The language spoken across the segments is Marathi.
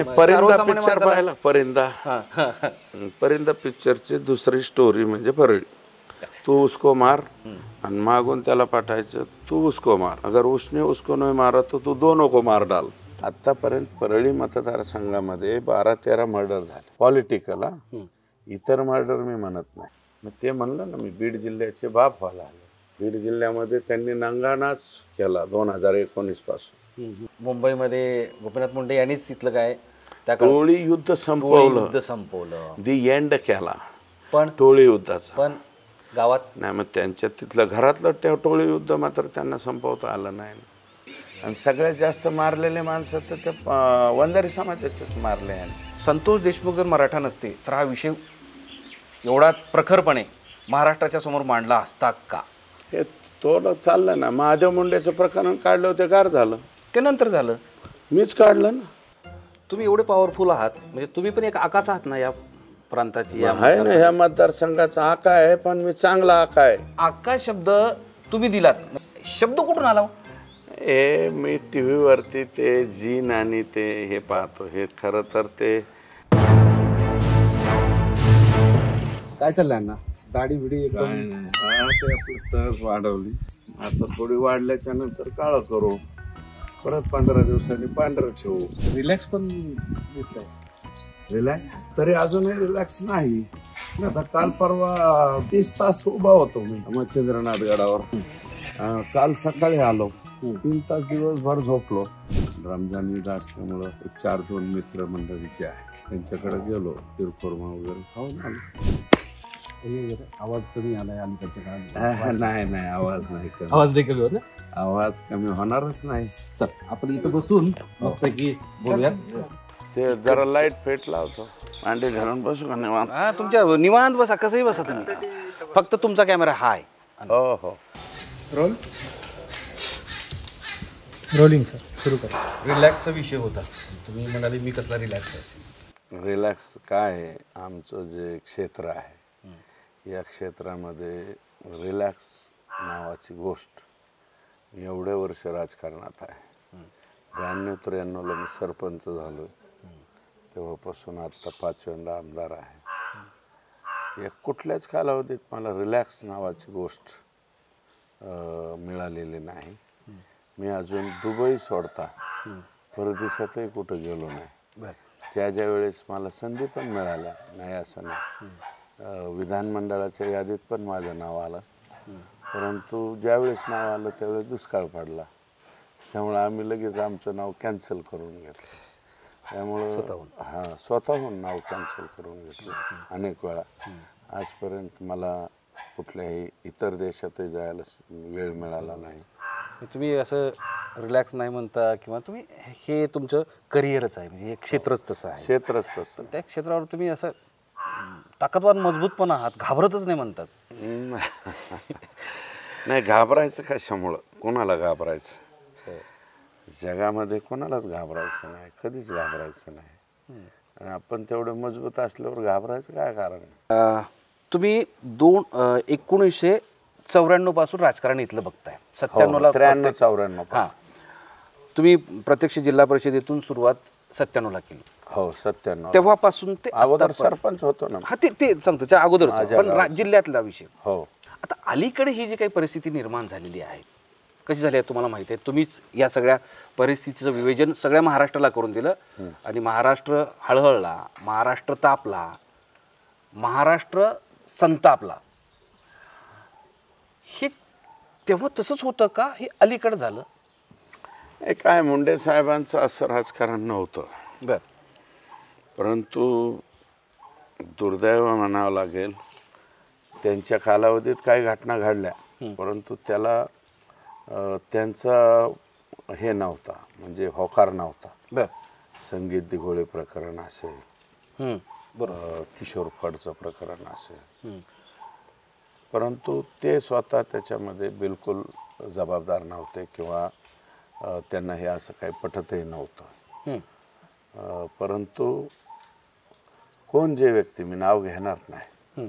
परिंदा पिक्चर पाहिला परिंदा परिंदा पिक्चरची दुसरी स्टोरी म्हणजे परळी तू उसको मार आणि मागून त्याला पाठायचं तू उसको मार अगर उसने उसको नहीं मारा तो तू दोनों को मार डाल आतापर्यंत परळी मतदारसंघामध्ये 12-13 मर्डर झाले पॉलिटिकल इतर मर्डर मी म्हणत नाही मग ते म्हणलं ना मी बीड जिल्ह्याचे बाप व्हायला आले बीड जिल्ह्यामध्ये त्यांनी नंगानाच केला 2019 पासून मुंबईमध्ये गोपीनाथ मुंडे यांनीच तिथलं काय टोळी युद्ध संपवलं दी एंड केला पण टोळी युद्धाचा पण गावात नाही मग त्यांच्या तिथलं घरातलं टोळी युद्ध मात्र त्यांना संपवता आलं नाही आणि सगळ्यात जास्त मारलेले माणसं तर ते वंजारी समाजाचेच मारले आहेत संतोष देशमुख जर मराठा नसते तर हा विषय एवढा प्रखरपणे महाराष्ट्राच्या समोर मांडला असता का हे थोडं चाललं ना महादेव मुंडेचं प्रकरण काढलं होते गार झालं ते नंतर झालं मीच काढलं ना तुम्ही एवढे पॉवरफुल आहात म्हणजे तुम्ही पण एक आकाच आहात ना या प्रांताची आहे ना ह्या मतदारसंघाचा आका आहे पण मी चांगला आका आहे आका शब्द तुम्ही दिलात शब्द कुठून आला हे मी टीव्ही वरती ते जीन आणि ते हे पाहतो हे खरं तर ते काय चाललंय ना दाढी बिडी ते आपली सहज वाढवली आता थोडी वाढल्याच्या नंतर काळं करू परत 15 दिवसांनी पांढरं ठेवू रिलॅक्स पण दिसतंय रिलॅक्स तरी अजूनही रिलॅक्स नाही आता काल परवा 30 तास उभा होतो मी मच्छिंद्रनाथ गडावर काल सकाळी आलो 3 तास दिवसभर झोपलो रमजान ईद असल्यामुळं 4-2 मित्र मंडळीचे आहे त्यांच्याकडे गेलो तिरकोरमा वगैरे खाऊन आलो आवाज कमी आलाय अलीकडच्या काळात नाही आवाज नाही कमी आवाज देखील होत आवाज कमी होणारच नाही चल आपण इथं बसून मस्त की बोलूया ते जरा लाईट पेट लावतो अंडे घालून बसू का निवांत तुमच्या निवांत बसा कसंही बसा तुम्ही फक्त तुमचा कॅमेरा हाय हो हो रोल रोलिंग सर सुरू कर रिलॅक्सचा विषय होता तुम्ही म्हणाले मी कसला रिलॅक्स असेल रिलॅक्स काय आहे आमचं जे क्षेत्र आहे या क्षेत्रामध्ये रिलॅक्स नावाची गोष्ट मी एवढे वर्ष राजकारणात आहे 92-93ला मी सरपंच झालो तेव्हापासून आत्ता 5व्यांदा आमदार आहे या कुठल्याच कालावधीत मला रिलॅक्स नावाची गोष्ट मिळालेली नाही मी अजून दुबई सोडता परदेशातही कुठं गेलो नाही ज्या वेळेस मला संधी पण मिळाल्या नाही असं नाही विधानमंडळाच्या यादीत पण माझं नाव आलं परंतु ज्यावेळेस नाव आलं त्यावेळेस दुष्काळ पडला त्यामुळे आम्ही लगेच आमचं नाव कॅन्सल करून घेतलं त्यामुळं स्वतःहून नाव कॅन्सल करून घेतलं अनेक वेळा आजपर्यंत मला कुठल्याही इतर देशातही जायला वेळ मिळाला नाही तुम्ही असं रिलॅक्स नाही म्हणता किंवा तुम्ही हे तुमचं करिअरच आहे म्हणजे हे क्षेत्रच तसं आहे क्षेत्रच तसं त्या क्षेत्रावर तुम्ही असं ताकदवान मजबूत पण आहात घाबरतच नाही म्हणतात नाही घाबरायचं कशामुळं कोणाला घाबरायचं जगामध्ये कोणालाच घाबरायचं नाही कधीच घाबरायचं नाही आणि आपण तेवढं मजबूत असल्यावर घाबरायचं काय कारण तुम्ही 1994 पासून राजकारण इथलं बघताय 97ला 93-94 हां तुम्ही प्रत्यक्ष जिल्हा परिषदेतून सुरुवात 97ला केली हो 97 तेव्हापासून ते अगोदर सरपंच होतो ना हा ते सांगतो त्या अगोदर पण जिल्ह्यातला विषय हो आता अलीकडे ही जी काही परिस्थिती निर्माण झालेली आहे कशी झाली आहे तुम्हाला माहिती आहे तुम्हीच या सगळ्या परिस्थितीचं विवेचन सगळ्या महाराष्ट्राला करून दिलं आणि महाराष्ट्र हळहळला महाराष्ट्र तापला महाराष्ट्र संतापला हे तेव्हा तसंच होतं का हे अलीकडे झालं हे काय मुंडे साहेबांचं असं राजकारण नव्हतं बर परंतु दुर्दैव म्हणावं लागेल त्यांच्या कालावधीत काही घटना घडल्या परंतु त्याला त्यांचा हे नव्हता म्हणजे होकार नव्हता बर संगीत दिघोळे प्रकरण असेल किशोर फडचं प्रकरण असेल परंतु ते स्वतः त्याच्यामध्ये बिलकुल जबाबदार नव्हते किंवा त्यांना हे असं काही पटतही नव्हतं परंतु कोण जे व्यक्ती मी नाव घेणार नाही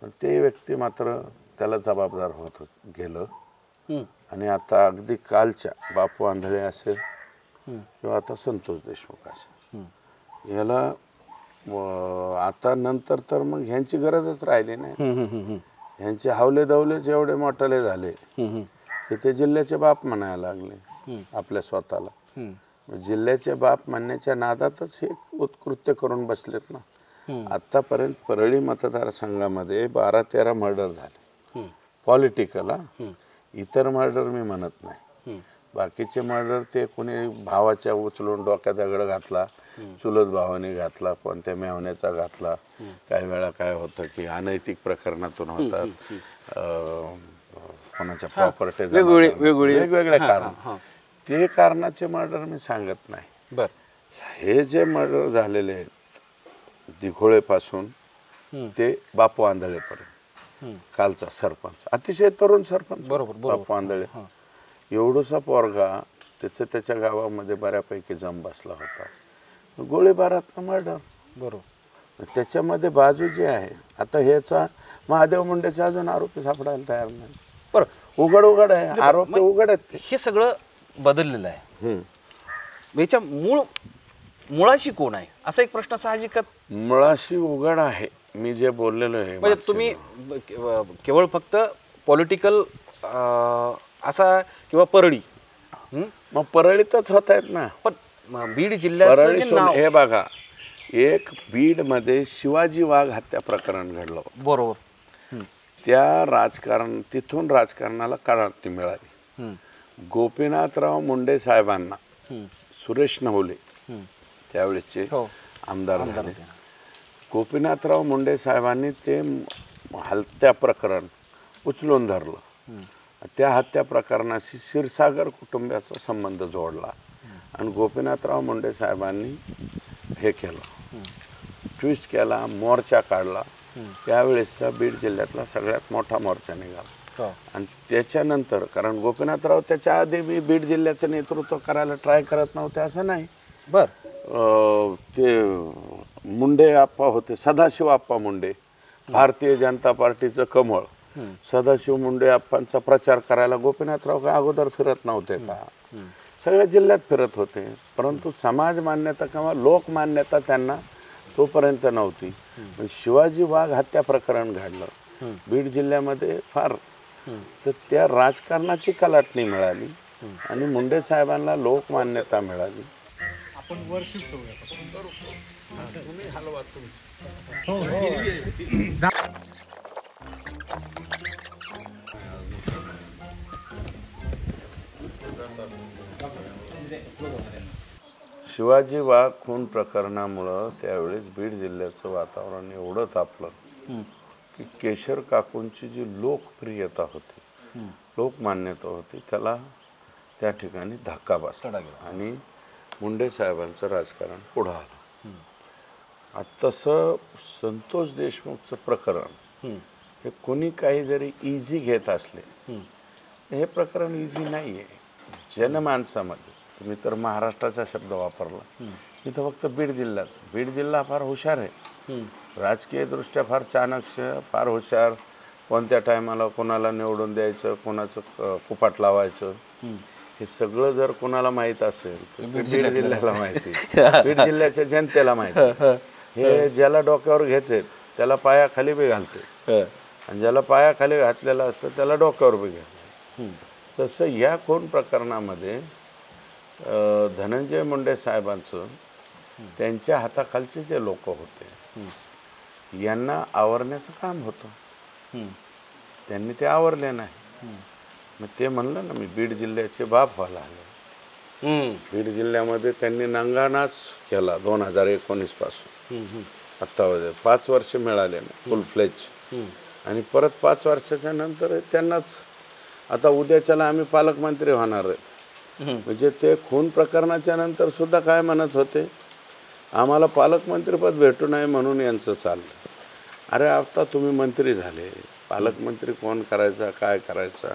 पण ते व्यक्ती मात्र त्याला जबाबदार होत गेलं आणि आता अगदी कालच्या बापू आंधळे असेल किंवा आता संतोष देशमुख असेल ह्याला आता नंतर तर मग ह्यांची गरजच राहिली नाही. ह्यांचे हावले दवलेच एवढे मोठाले झाले की ते जिल्ह्याचे बाप म्हणायला लागले आपल्या स्वतःला. मग जिल्ह्याचे बाप म्हणण्याच्या नादातच हे उत्कृत्य करून बसलेत ना. आतापर्यंत परळी मतदारसंघामध्ये 12-13 मर्डर झाले पॉलिटिकल. इतर मर्डर मी म्हणत नाही. बाकीचे मर्डर ते कोणी भावाच्या उचलून डोक्यात दगड घातला, चुलत भावाने घातला, कोणत्या मेहण्याचा घातला. काही वेळा काय होतं की अनैतिक प्रकरणातून होतात, कोणाच्या प्रॉपर्टी वेगवेगळे कारण. ते कारणाचे मर्डर मी सांगत नाही. बर हे जे मर्डर झालेले आहेत दिघोळेपासून ते बापू आंधळेपर्यंत, कालचा सरपंच अतिशय तरुण सरपंच बापू आंधळे, एवढूसा पोरगा त्याच्या गावामध्ये बऱ्यापैकी जम बसला होता. गोळीबारात मर्डर. बरोबर. त्याच्यामध्ये बाजू जी आहे आता ह्याचा महादेव मुंडेचा अजून आरोपी सापडायला तयार नाही. बरं उघड आहे आरोपी उघड आहेत. हे सगळं बदललेलं आहे. याच्या मुळाशी कोण आहे असा एक प्रश्न साहजिकच. मुळाशी उघड आहे. मी जे बोललेलो आहे म्हणजे तुम्ही केवळ फक्त पॉलिटिकल असा किंवा परळी, मग परळीतच होत आहेत ना. पण बीड जिल्ह्यात हे बघा, एक बीड मध्ये शिवाजी वाघ हत्या प्रकरण घडलं. बरोबर. तिथून राजकारणाला क्रांती मिळाली. गोपीनाथराव मुंडे साहेबांना सुरेश नवले त्यावेळेचे आमदार झाले. गोपीनाथराव मुंडे साहेबांनी ते हत्या प्रकरण उचलून धरलं. त्या हत्या प्रकरणाशी क्षीरसागर कुटुंबाचा संबंध जोडला आणि गोपीनाथराव मुंडे साहेबांनी हे केलं, ट्विस्ट केला, मोर्चा काढला. त्यावेळेसचा बीड जिल्ह्यातला सगळ्यात मोठा मोर्चा निघाला. आणि त्याच्यानंतर, कारण गोपीनाथराव त्याच्या आधी मी बीड जिल्ह्याचं नेतृत्व करायला ट्राय करत नव्हते असं नाही. ते मुंडे आप्पा होते, सदाशिव आप्पा मुंडे, भारतीय जनता पार्टीचं कमळ. सदाशिव मुंडे आप्पांचा प्रचार करायला गोपीनाथराव का अगोदर फिरत नव्हते का? सगळ्या जिल्ह्यात फिरत होते, परंतु समाज मान्यता किंवा लोक मान्यता त्यांना तोपर्यंत नव्हती. शिवाजी वाघ हत्या प्रकरण घडलं बीड जिल्ह्यामध्ये फार, तर त्या राजकारणाची कलाटणी मिळाली आणि मुंडे साहेबांना लोक मान्यता मिळाली. आपण वर शिफ्ट शिवाजी वाघ खून प्रकरणामुळं त्यावेळेस बीड जिल्ह्याचं वातावरण एवढं तापलं की केशर काकूंची जी लोकप्रियता होती, लोकमान्यता होती, त्याला त्या ठिकाणी धक्का बसला आणि मुंडे साहेबांचं राजकारण पुढं आलं. आता तसं संतोष देशमुखचं प्रकरण हे कोणी काही जरी इझी घेत असले, हे प्रकरण इझी नाही आहे. जनमानसामध्ये तुम्ही तर महाराष्ट्राचा शब्द वापरला, इथं फक्त बीड जिल्हा फार हुशार आहे, राजकीय दृष्ट्या फार चाणक्य, फार हुशार. कोणत्या टायमाला कोणाला निवडून द्यायचं, कोणाचं कुपाट लावायचं, हे सगळं जर कोणाला माहीत असेल तर बीड जिल्ह्याला माहिती, बीड जिल्ह्याच्या जनतेला माहिती. हे ज्याला डोक्यावर घेते त्याला पायाखाली बी घालते आणि ज्याला पायाखाली घातलेलं असतं त्याला डोक्यावर बी घालते. तसं या खून प्रकरणामध्ये धनंजय मुंडे साहेबांचं त्यांच्या हाताखालचे जे लोक होते यांना आवरण्याचं काम होतं, त्यांनी ते आवरले नाही. मग ते म्हणलं ना मी, बीड जिल्ह्याचे बाप व्हायला आले. बीड जिल्ह्यामध्ये त्यांनी नंगानाच केला 2019 पासून. आत्ता 5 वर्ष मिळाले ना फुल फ्लेज, आणि परत 5 वर्षाच्या नंतर त्यांनाच आता उद्याच्याला आम्ही पालकमंत्री होणार आहे. म्हणजे ते खून प्रकरणाच्या नंतर सुद्धा काय म्हणत होते, आम्हाला पालकमंत्रीपद भेटू नये म्हणून यांचं चाललं. अरे आता तुम्ही मंत्री झाले, पालकमंत्री कोण करायचा, काय करायचा,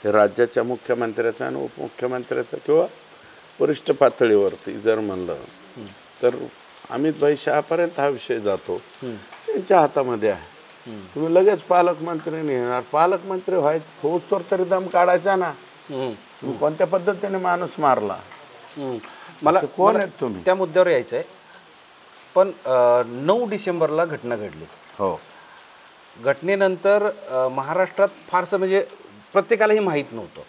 ते राज्याच्या मुख्यमंत्र्याचा आणि उपमुख्यमंत्र्याचा किंवा वरिष्ठ पातळीवरती जर म्हणलं तर अमित भाई शहापर्यंत हा विषय जातो, त्यांच्या हातामध्ये आहे. तुम्ही लगेच पालकमंत्री नाही येणार, पालकमंत्री व्हायचं होऊस तरी दम काढायचा ना. तुम्ही कोणत्या पद्धतीने माणूस मारला, मला कोण आहेत तुम्ही? त्या मुद्द्यावर यायचं आहे. पण 9 डिसेंबरला घटना घडली. हो. घटनेनंतर महाराष्ट्रात फारसं म्हणजे प्रत्येकाला हे माहीत नव्हतं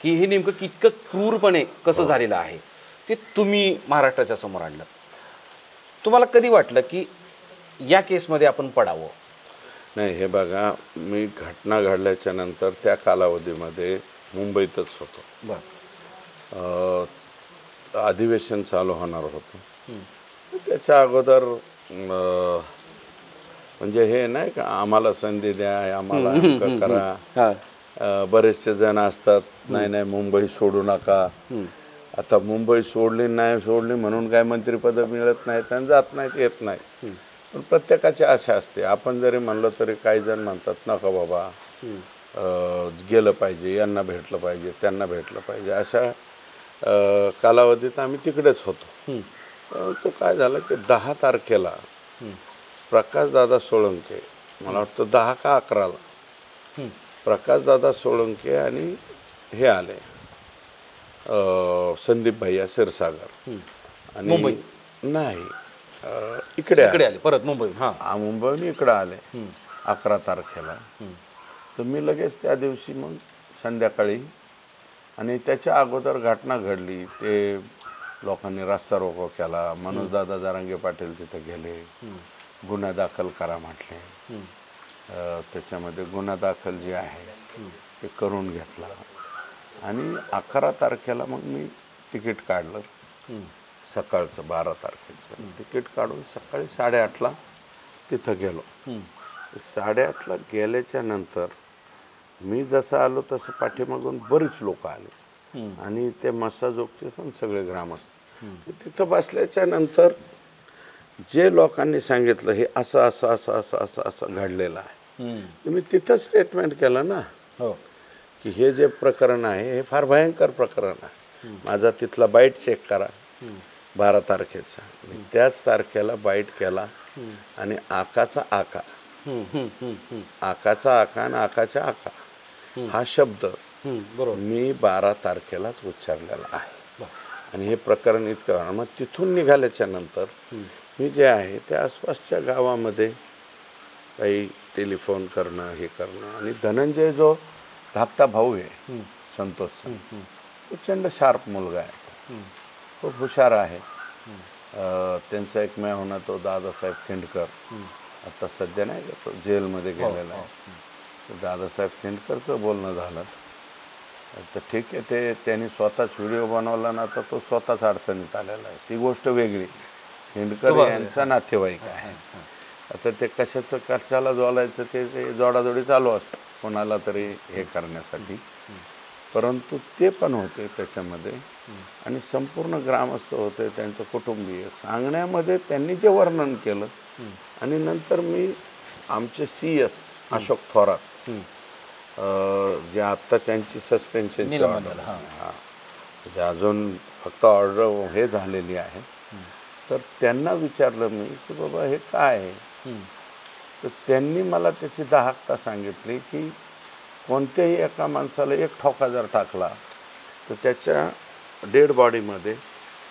की हे नेमकं कितकं क्रूरपणे कसं झालेलं आहे. ते तुम्ही महाराष्ट्राच्या समोर आणलं. तुम्हाला कधी वाटलं की या केसमध्ये आपण पडावं? नाही, हे बघा, मी घटना घडल्याच्या नंतर त्या कालावधीमध्ये मुंबईतच होतो. बरं. अधिवेशन चालू होणार होतं. त्याच्या अगोदर म्हणजे हे नाही का, आम्हाला संधी द्या, आम्हाला अमकं करा. बरेचसे जण असतात, नाही मुंबई सोडू नका. आता मुंबई सोडली नाही सोडली म्हणून काय मंत्रिपद मिळत नाहीत आणि जात नाहीत, येत नाही. पण प्रत्येकाची आशा असते. आपण जरी म्हणलं तरी काही जण म्हणतात नका बाबा, गेलं पाहिजे, यांना भेटलं पाहिजे, त्यांना भेटलं पाहिजे. अशा कालावधीत आम्ही तिकडेच होतो. तो काय झालं की 10 तारखेला प्रकाशदादा सोळंके, मला वाटतं 10 का 11ला प्रकाशदादा सोळंके आणि हे आले, संदीप भैया क्षीरसागर. आणि नाही, इकडे आले परत मुंबई. मुंबईहून इकडे आले 11 तारखेला. तर मी लगेच त्या दिवशी मग संध्याकाळी, आणि त्याच्या अगोदर घटना घडली, ते लोकांनी रस्ता रोको केला. मनोजदादा जरांगे पाटील तिथे गेले, गुन्हा दाखल करा म्हटले. त्याच्यामध्ये गुन्हा दाखल जे आहे ते करून घेतला. आणि 11 तारखेला मग मी तिकीट काढलं, सकाळचं 12 तारखेचं तिकीट काढून सकाळी 8:30ला तिथं गेलो. 8:30ला गेल्याच्या नंतर मी जसं आलो तसं पाठीमागून बरीच लोक आले आणि ते मस्साजोगचे पण सगळे ग्रामस्थ. तिथं बसल्याच्या नंतर जे लोकांनी सांगितलं हे असं असं असं असं असं असं घडलेलं आहे, मी तिथं स्टेटमेंट केलं ना की हे जे प्रकरण आहे हे फार भयंकर प्रकरण आहे. माझा तिथला बाईट चेक करा 12 तारखेचा. त्याच तारखेला बाईट केला आणि आकाचा आका, आकाचा आका आणि आकाच्या आका हा शब्द मी 12 तारखेलाच उच्चारलेला आहे. आणि हे प्रकरण इतकं, मग तिथून निघाल्याच्या नंतर मी जे आहे त्या आसपासच्या गावामध्ये काही टेलिफोन करणं, हे करणं. आणि धनंजय जो धाकटा भाऊ आहे संतोषचा, प्रचंड शार्प मुलगा आहे, खूप हुशार आहे. त्यांचा एक मेळ होणार तो दादासाहेब खिंडकर, आता सध्या नाही का तो जेलमध्ये गेलेला आहे. दादासाहेब खिंडकरचं बोलणं झालं तर ठीक आहे, ते त्यांनी स्वतःच व्हिडिओ बनवला ना, तर तो स्वतःच अडचणीत आलेला आहे, ती गोष्ट वेगळी. खिंडकर यांचा नातेवाईक आहे. आता ते कशाला जोडायचं ते जोडाजोडी चालू असतं कोणाला तरी हे करण्यासाठी. परंतु ते पण होते त्याच्यामध्ये आणि संपूर्ण ग्रामस्थ होते, त्यांचं कुटुंबीय सांगण्यामध्ये त्यांनी जे वर्णन केलं. आणि नंतर मी आमचे CS अशोक थोरात, जे आत्ता त्यांची सस्पेन्शन म्हणजे अजून फक्त ऑर्डर हे झालेली आहे, तर त्यांना विचारलं मी की बाबा हे काय आहे. तर त्यांनी मला त्याची दाहकता सांगितली की कोणत्याही एका माणसाला एक ठोका जर टाकला तर त्याच्या डेड बॉडीमध्ये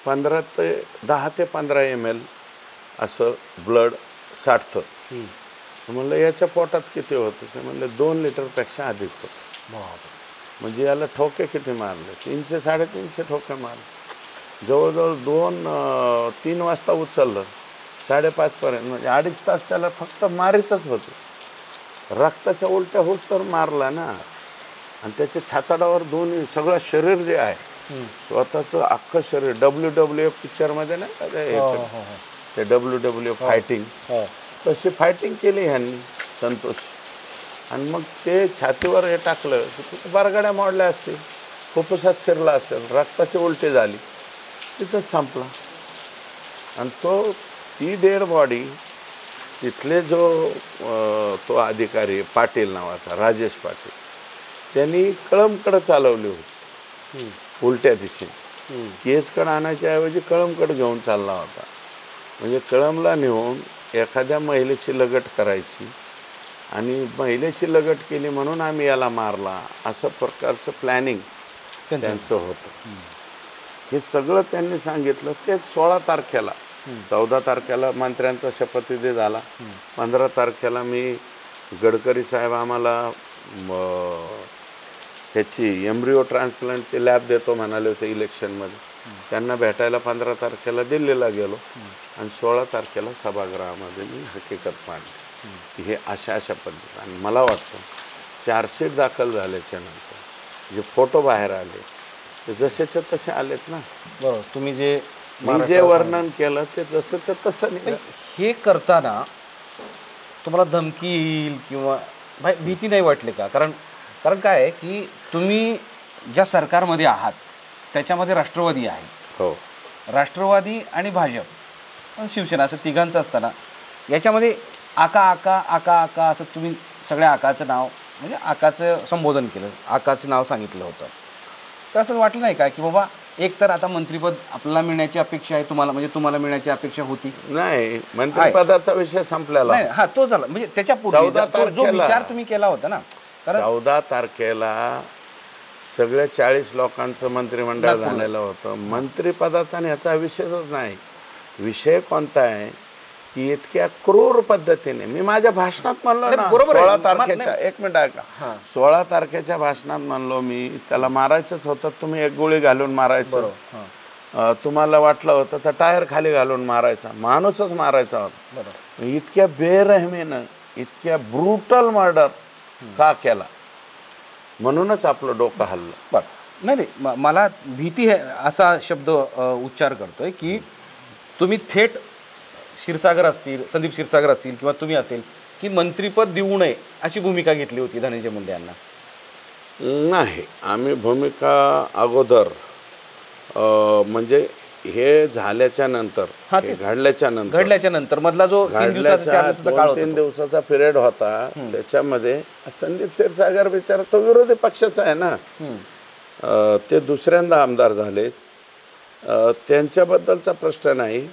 10 ते 15 ml असं ब्लड साठतं. म्हणलं याच्या पोटात किती होतं? ते म्हणलं 2 लिटरपेक्षा अधिक होतं. म्हणजे याला ठोके किती मारले? 300-350 ठोके मारले. जवळजवळ 2-3 वाजता उचललं, 5:30 पर्यंत, म्हणजे 2.5 तास त्याला फक्त मारितच होते. रक्ताच्या उलट्या होत तर मारला ना. आणि त्याच्या छाताडावर दोन्ही सगळं शरीर जे आहे, स्वतःचं अख्खं शरीर, WWF पिक्चरमध्ये नाही का ते WWF फायटिंग, तशी फायटिंग केली ह्यांनी संतोष. आणि मग ते छातीवर हे टाकलं की तिथे बारगाड्या मोडल्या असतील, फुफ्फुसात शिरला असेल, रक्ताची उलटी झाली, तिथंच संपला. आणि ती डेड बॉडी तिथले जो तो अधिकारी पाटील नावाचा राजेश पाटील, त्यांनी कळमकडं चालवली होती उलट्या दिशेने. केजकडं आणायच्या ऐवजी कळमकडं घेऊन चालला होता. म्हणजे कळमला नेऊन एखाद्या महिलेची लगट करायची आणि महिलेची लगट केली म्हणून आम्ही याला मारला, असं प्रकारचं प्लॅनिंग त्यांचं होतं. हे सगळं त्यांनी सांगितलं. ते 16 तारखेला 14 तारखेला मंत्र्यांचा शपथविधी झाला. 15 तारखेला मी गडकरी साहेब आम्हाला ह्याची एम्ब्रिओ ट्रान्सप्लांटची लॅब देतो म्हणाले होते इलेक्शनमध्ये. त्यांना भेटायला 15 तारखेला दिल्लीला गेलो आणि 16 तारखेला सभागृहामध्ये मी हकीकत मांडली. हे अशा पद्धती. आणि मला वाटतं चार्जशीट दाखल झाल्याच्या नंतर जे फोटो बाहेर आले ते जसेच्या तसे आलेत ना. बरोबर. तुम्ही जे मी जे वर्णन केलं ते जसंच्या तसं नाही. हे करताना तुम्हाला धमकी येईल किंवा भीती नाही वाटली का? कारण काय आहे की तुम्ही ज्या सरकारमध्ये आहात त्याच्यामध्ये राष्ट्रवादी आहे. हो. राष्ट्रवादी आणि भाजप शिवसेना असं तिघांचं असताना याच्यामध्ये आका आका आका आका असं तुम्ही सगळ्या आकाचं नाव म्हणजे आकाचं संबोधन केलं, आकाचं नाव सांगितलं होतं. तर असं वाटलं नाही का की बाबा एक तर आता मंत्रिपद आपल्याला मिळण्याची अपेक्षा आहे, तुम्हाला म्हणजे तुम्हाला मिळण्याची अपेक्षा होती? नाही, मंत्रिपदाचा विषय संपलेला. नाही, हा तो झाला. म्हणजे त्याच्या पुढे जो विचार तुम्ही केला होता ना, 14 तारखेला सगळ्या 40 लोकांचं मंत्रिमंडळ झालेलं होतं. मंत्रिपदाचा आणि ह्याचा विषयच नाही. विषय कोणता आहे की इतक्या क्रूर पद्धतीने मी माझ्या भाषणात म्हणलो ना, 16 तारखेच्या 1 मिनिट ऐका, 16 तारखेच्या भाषणात म्हणलो मी त्याला मारायचंच होतं. तुम्ही एक गोळी घालून मारायचं, तुम्हाला वाटलं होतं तर टायर खाली घालून मारायचा, माणूसच मारायचा होता. इतक्या बेरहमीनं इतक्या ब्रुटल मर्डर का केला म्हणूनच आपलं डोकं हल्लं. बरं. नाही, मला भीती आहे असा शब्द उच्चार करतोय की तुम्ही थेट क्षीरसागर असतील, संदीप क्षीरसागर असतील किंवा तुम्ही असेल की मंत्रिपद देऊ नये अशी भूमिका घेतली होती धनंजय मुंडे यांना. नाही, आम्ही भूमिका अगोदर म्हणजे हे झाल्याच्या नंतर, घडल्याच्या नंतर मधला जो 3 दिवसाचा 4 दिवसाचा काळ होता, 3 दिवसाचा पिरियड होता, त्याच्यामध्ये संदीप क्षीरसागर बिचारा तो विरोधी पक्षाचा आहे ना, ते दुसऱ्यांदा आमदार झाले, त्यांच्याबद्दलचा प्रश्न नाही.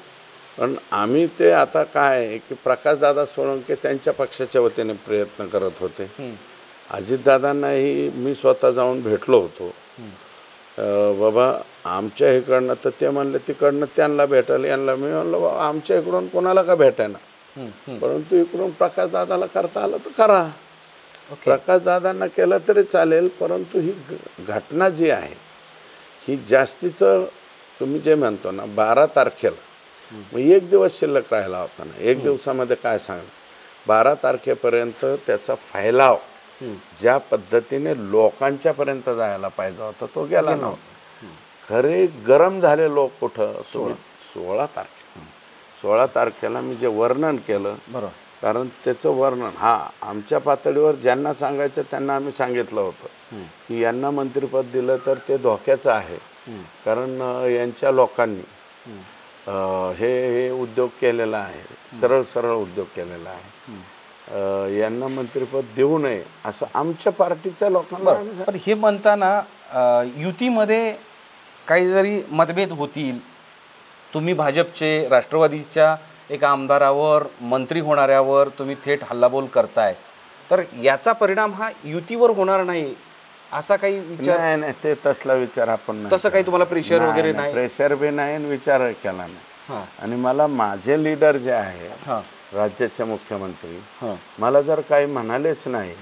पण आम्ही ते आता काय आहे की प्रकाशदादा सोळंके त्यांच्या पक्षाच्या वतीने प्रयत्न करत होते. अजितदादांनाही मी स्वतः जाऊन भेटलो होतो. बाबा आमच्या इकडनं, तर ते म्हणले तिकडनं त्यांना भेटायला यांना. मी म्हणलं बाबा आमच्या इकडून कोणाला का भेटायना, परंतु इकडून प्रकाशदादाला करता आलं तर करा. प्रकाशदादांना केलं तरी चालेल, परंतु ही घटना जी आहे ही जास्तीचं तुम्ही जे म्हणतो ना 12 तारखेला मग 1 दिवस शिल्लक राहिला होता ना. 1 दिवसामध्ये काय सांगलं, 12 तारखेपर्यंत त्याचा फैलाव ज्या पद्धतीने लोकांच्यापर्यंत जायला पाहिजे होता तो गेला नव्हता. खरे गरम झाले लोक कुठं, तुम्ही 16 तारखेला मी जे वर्णन केलं, बरोबर, कारण त्याचं वर्णन आमच्या पातळीवर ज्यांना सांगायचं त्यांना आम्ही सांगितलं होतं की यांना मंत्रिपद दिलं तर ते धोक्याचं आहे. कारण यांच्या लोकांनी हे उद्योग केलेला आहे, सरळ उद्योग केलेला आहे, यांना मंत्रिपद देऊ नये असं आमच्या पार्टीच्या लोकांना. पण हे म्हणताना युतीमध्ये काही जरी मतभेद होतील, तुम्ही भाजपचे राष्ट्रवादीच्या एका आमदारावर मंत्री होणाऱ्यावर तुम्ही थेट हल्लाबोल करताय, तर याचा परिणाम हा युतीवर होणार नाही असा काही विचार? नाही, ते तसला विचार आपण नाही. तसं काही तुम्हाला प्रेशर वगैरे नाही? प्रेशर बी नाही आणि विचार केला नाही. आणि मला माझे लीडर जे आहे राज्याचे मुख्यमंत्री मला जर काही म्हणालेच नाही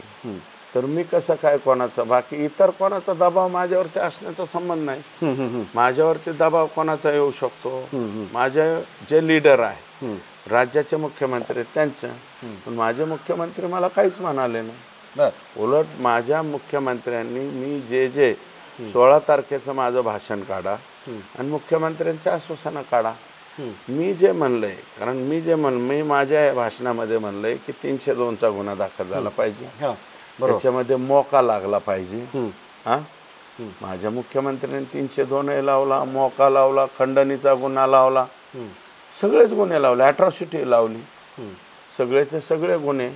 तर मी कसं काय कोणाचा, बाकी इतर कोणाचा दबाव माझ्यावरती असण्याचा संबंध नाही. माझ्यावरती दबाव कोणाचा येऊ शकतो, माझे जे लीडर आहे राज्याचे मुख्यमंत्री त्यांचं, पण माझे मुख्यमंत्री मला काहीच म्हणाले नाही. उलट माझ्या मुख्यमंत्र्यांनी मी जे 16 तारखेचं माझं भाषण काढा आणि मुख्यमंत्र्यांच्या आश्वासनं काढा. मी जे म्हणलंय, कारण मी माझ्या भाषणामध्ये म्हणलंय की 302चा गुन्हा दाखल झाला पाहिजे, त्याच्यामध्ये मोका लागला पाहिजे. माझ्या मुख्यमंत्र्यांनी 302 लावला, मोका लावला, खंडणीचा गुन्हा लावला, सगळेच गुन्हे लावले, अॅट्रॉसिटी लावली, सगळेचे सगळे गुन्हे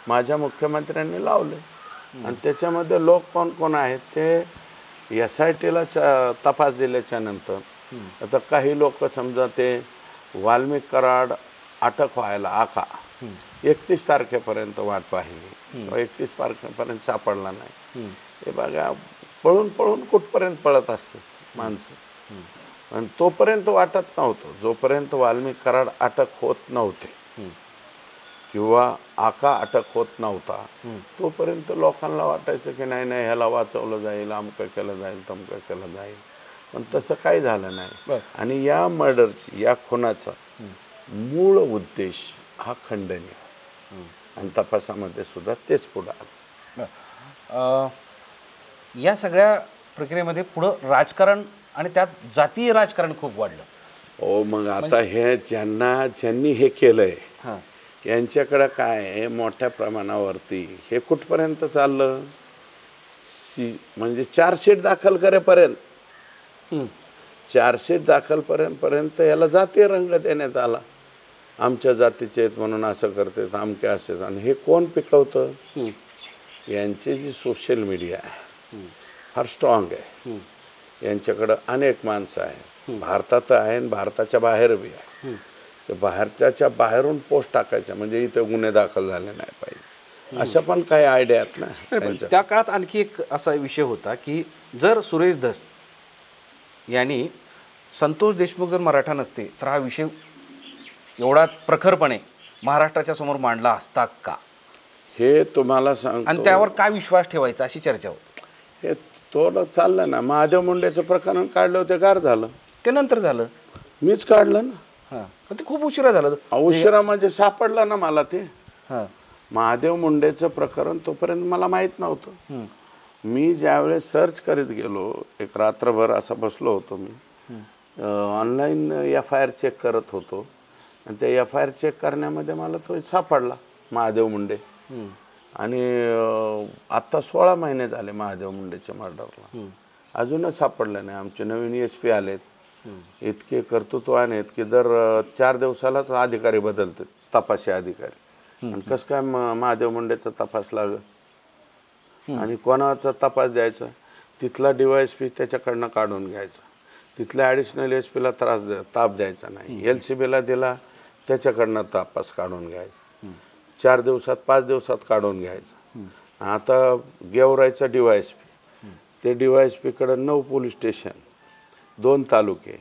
माझ्या मुख्यमंत्र्यांनी लावले. आणि त्याच्यामध्ये लोक कोण आहेत ते SITला तपास दिल्याच्या नंतर आता काही लोक समजा ते वाल्मिक कराड अटक व्हायला 31 तारखेपर्यंत वाट पाहिली, 31 तारखेपर्यंत सापडला नाही. हे बघा, पळून कुठपर्यंत पळत असते माणसं. आणि तोपर्यंत वाटत नव्हतं, जोपर्यंत वाल्मिक कराड अटक होत नव्हते किंवा आका अटक होत नव्हता तोपर्यंत लोकांना वाटायचं की नाही नाही ह्याला वाचवलं जाईल, अमकं केलं जाईल, तमकं केलं जाईल. पण तसं काही झालं नाही. आणि या मर्डरची, या खुनाचा मूळ उद्देश हा खंडनीय आणि तपासामध्ये सुद्धा तेच पुढं आलं. या सगळ्या प्रक्रियेमध्ये पुढं राजकारण आणि त्यात जातीय राजकारण खूप वाढलं. हो, मग आता हे ज्यांनी हे केलंय यांच्याकडं काय आहे, मोठ्या प्रमाणावरती हे कुठपर्यंत चाललं, म्हणजे चार्जशीट दाखल करेपर्यंत, चार्जशीट दाखल पर्यंत याला जातीय रंग देण्यात आला. आमच्या जातीचे आहेत म्हणून असं करतात, आमके असेच. आणि हे कोण पिकवतं? यांची जी सोशल मीडिया आहे फार स्ट्रॉंग आहे. यांच्याकडं अनेक माणसं आहे, भारतात आहे आणि भारताच्या बाहेर बी आहे. ते बाहेरच्या बाहेरून पोस्ट टाकायच्या म्हणजे इथे गुन्हे दाखल झाले नाही पाहिजे, अशा पण काही आयडिया आहेत ना. त्या काळात आणखी एक असा विषय होता की जर सुरेश धस यांनी संतोष देशमुख जर मराठा नसते तर हा विषय एवढा प्रखरपणे महाराष्ट्राच्या समोर मांडला असता का, हे तुम्हाला सांगतो. आणि त्यावर काय विश्वास ठेवायचा अशी चर्चा होती. हे थोडं चाललं ना. महादेव मुंडेचं प्रकरण काढलं होते, गार झालं. ते नंतर झालं, मीच काढलं ना. हां, पण ते खूप उशिरा झालं. उशिरा म्हणजे सापडलं ना मला ते. हां, महादेव मुंडेचं प्रकरण तोपर्यंत मला माहीत नव्हतं. मी ज्यावेळेस सर्च करीत गेलो, एक रात्रभर असा बसलो होतो मी, ऑनलाईन FIR चेक करत होतो. आणि त्या FIR चेक करण्यामध्ये मला तो सापडला महादेव मुंडे. आणि आत्ता 16 महिने झाले महादेव मुंडेच्या मर्डरला, अजूनच सापडलं नाही. आमचे नवीन SP आलेत, इतके कर्तृत्वाने आहेत की दर 4 दिवसालाच अधिकारी बदलतात, तपासी अधिकारी. आणि कसं काय महादेव मुंडेचा तपास लागेल आणि कोणाचा तपास द्यायचा? तिथला DYSP त्याच्याकडनं काढून घ्यायचा, तिथल्या ॲडिशनल SPला ताप द्यायचा नाही, LCBला दिला त्याच्याकडनं तपास काढून घ्यायचा, 4 दिवसात 5 दिवसात काढून घ्यायचा. आता गेवराईचा DYSP, ते DYSPकडं 9 पोलीस स्टेशन, 2 तालुके,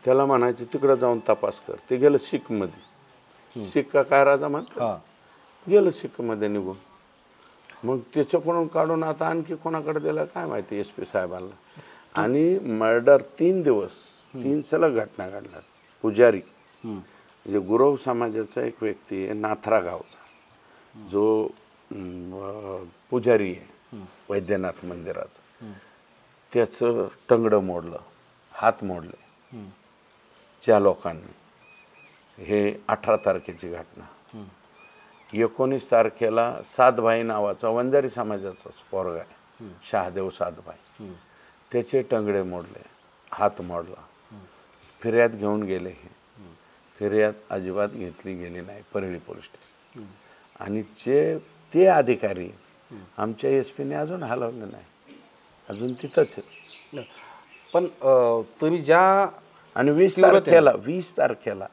त्याला म्हणायचे तिकडं जाऊन तपास कर. ते गेलं सिखमध्ये. सिख का काय राजा म्हणतात, गेलं सिखमध्ये निघून. मग त्याच्याकडून काढून आता आणखी कोणाकडे दिलं काय माहिती, SP साहेबांना. आणि मर्डर 3 दिवस 3 सलग घटना घडल्या. पुजारी म्हणजे गुरव समाजाचा एक व्यक्ती आहे नाथरा गावचा, जो पुजारी आहे वैद्यनाथ मंदिराचा, त्याचं टंगडं मोडलं, हात मोडले ज्या लोकांनी. हे 18 तारखेची घटना. 19 तारखेला सातभाई नावाचा वंजारी समाजाचा पोरगा आहे, शहादेव सातभाई, त्याचे टंगडे मोडले, हात मोडला. फिर्याद घेऊन गेले. हे फिर्याद अजिबात घेतली गेली नाही परळी पोलीस स्टेशन. आणि ते अधिकारी आमच्या SPने अजून हलवले नाही, अजून तिथंच आहे. पण तुम्ही ज्या आणि 20 तारखेला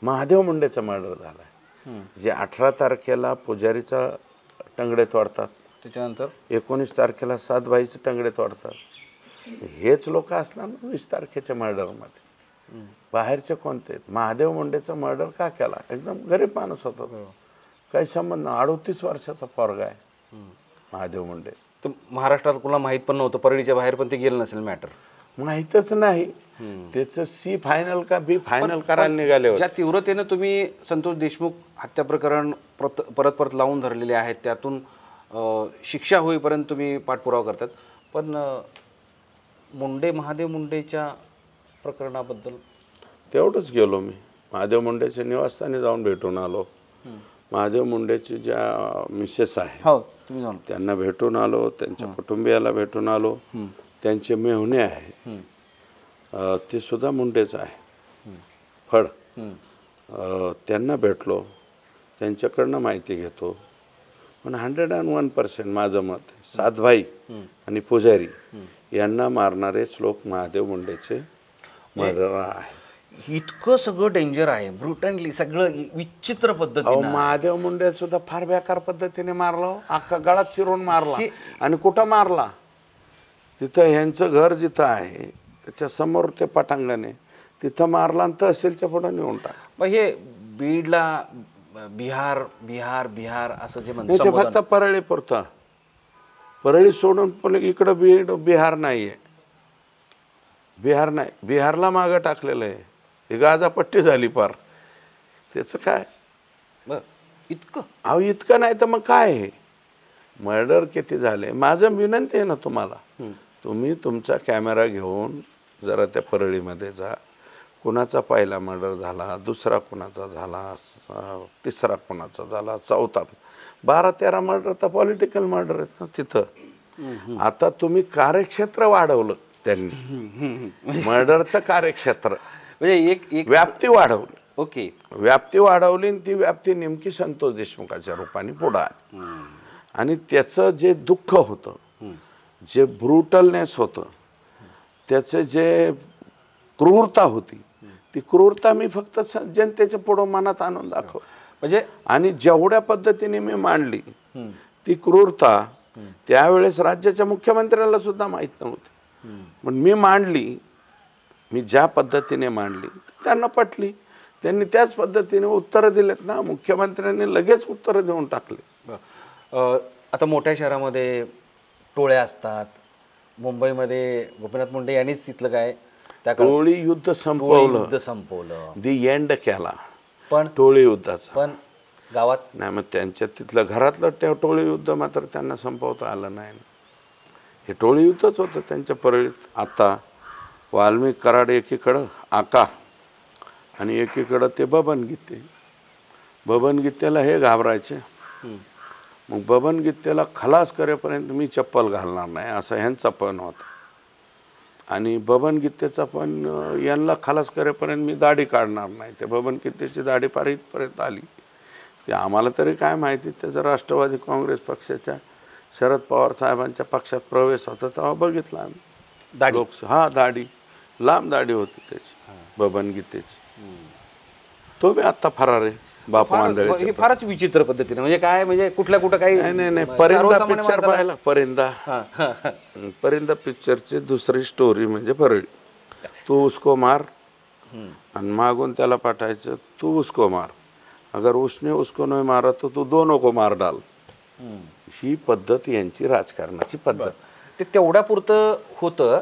महादेव मुंडेचा मर्डर झाला. जे 18 तारखेला पुजारीचा टंगडे तोडतात, त्याच्यानंतर 19 तारखेला सातभाईचे टंगडे तोडतात. हेच लोक असणार 20 तारखेच्या मर्डरमध्ये. बाहेरचे कोणते? महादेव मुंडेचा मर्डर का केला? एकदम गरीब माणूस होता, काही संबंध. 38 वर्षाचा पोरगा आहे महादेव मुंडे. तर महाराष्ट्रात कोणाला माहीत पण नव्हतं, परळीच्या बाहेर पण ते गेलं नसेल मॅटर, माहीतच नाही. त्याचं C फायनल का B फायनल करायला निघाले होते. ज्या तीव्रतेनं तुम्ही संतोष देशमुख हत्या प्रकरण परत लावून धरलेले आहेत, त्यातून शिक्षा होईपर्यंत तुम्ही पाठपुरावा करतात. पण महादेव मुंडेच्या प्रकरणाबद्दल तेवढंच गेलो मी. महादेव मुंडेच्या निवासस्थानी जाऊन भेटून आलो. महादेव मुंडेचे ज्या मिसेस आहे हो तुम्ही जाऊन त्यांना भेटून आलो, त्यांच्या कुटुंबियाला भेटून आलो. त्यांचे मेहुणे आहे ते सुद्धा मुंडेच आहे, फड. त्यांना भेटलो, त्यांच्याकडनं माहिती घेतो. पण 101% माझं मत सातभाई आणि पुजारी यांना मारणारेच लोक महादेव मुंडेचे मर्डर आहे. इतकं सगळं डेंजर आहे, ब्रुटली सगळं विचित्र पद्धतीने. महादेव मुंडे सुद्धा फार बेकार पद्धतीने मारला, अख्खा गळात चिरून मारला. आणि कुठं मारला? तिथं ह्यांचं घर जिथं आहे त्याच्या समोर ते पटांगण आहे, तिथं मारला आणि तहसीलच्या पुढं नेऊन टाक. मग हे बीडला बिहार बिहार बिहार असं जे नाही, ते म्हणतात फक्त परळी पुरतं. परळी सोडून पण इकडं बिहार नाही आहे. बिहार नाही, बिहारला मागं टाकलेलं आहे. ही गाजापट्टी झाली पार. त्याचं काय इतकं अहो इतकं नाही तर मग काय आहे. मर्डर किती झाले. माझं विनंती आहे ना तुम्हाला, तुम्ही तुमचा कॅमेरा घेऊन जरा त्या परळीमध्ये जा. कुणाचा पहिला मर्डर झाला, दुसरा कुणाचा झाला, तिसरा कुणाचा झाला, चौथा, 12-13 मर्डर तर पॉलिटिकल मर्डर आहेत ना तिथं. आता तुम्ही कार्यक्षेत्र वाढवलं त्यांनी, मर्डरचं कार्यक्षेत्र म्हणजे एक व्याप्ती वाढवली. ओके, व्याप्ती वाढवली आणि ती व्याप्ती नेमकी संतोष देशमुखाच्या रूपाने पुढं आली. आणि त्याचं जे दुःख होतं, जे ब्रुटलनेस होतं, त्याचं जे क्रूरता होती, ती क्रूरता मी फक्त जनतेच्या पुढं मनात आणून दाखव. म्हणजे आणि जेवढ्या पद्धतीने मी मांडली ती क्रूरता त्यावेळेस राज्याच्या मुख्यमंत्र्याला सुद्धा माहीत नव्हती. पण मी मांडली, मी ज्या पद्धतीने मांडली त्यांना पटली. त्यांनी त्याच पद्धतीने उत्तरं दिलेत ना. मुख्यमंत्र्यांनी लगेच उत्तरं देऊन टाकले. आता मोठ्या शहरामध्ये टोळ्या असतात. मुंबईमध्ये गोपीनाथ मुंडे यांनीच तिथलं काय त्या टोळी युद्ध संपवलं, संपवलं, दी एंड केला पण टोळी युद्धाचा. पण गावात नाही, मग त्यांच्या तिथलं घरातलं टोळी युद्ध मात्र त्यांना संपवता आलं नाही. हे टोळी युद्धच होतं त्यांच्या परळीत. आता वाल्मिक कराड एकीकडं आका आणि एकीकडं ते बबन गीते. बबन गीतेला हे घाबरायचे. मग बबन गीतेला खलास करेपर्यंत मी चप्पल घालणार नाही असं ह्यांचा पण होता. आणि बबन गीतेचा पण यांना खलास करेपर्यंत मी दाढी काढणार नाही. ते बबन गीतेची दाढी पार इथपर्यंत आली. ते आम्हाला तरी काय माहिती, त्याचा राष्ट्रवादी काँग्रेस पक्षाच्या शरद पवार साहेबांच्या पक्षात प्रवेश होता तेव्हा बघितला आम्ही. हा, दाढी, लांब दाढी होती त्याची बबन गीतेची. तो बी आत्ता फरार आहे बापू आंधळे. हे फारच विचित्र पद्धतीने, म्हणजे काय, म्हणजे कुठल्या कुठं काही नाही, परिंदा पिक्चर पाहिला. परिंदा पिक्चरची दुसरी स्टोरी म्हणजे परळी. तू उसको मार आणि मागून त्याला पाठायचं तू उसको मार, अगर उसने उसको नाही मारा तो तू दोनों को मार डाल. ही पद्धत यांची राजकारणाची पद्धत. ते तेवढ्या पुरतं होतं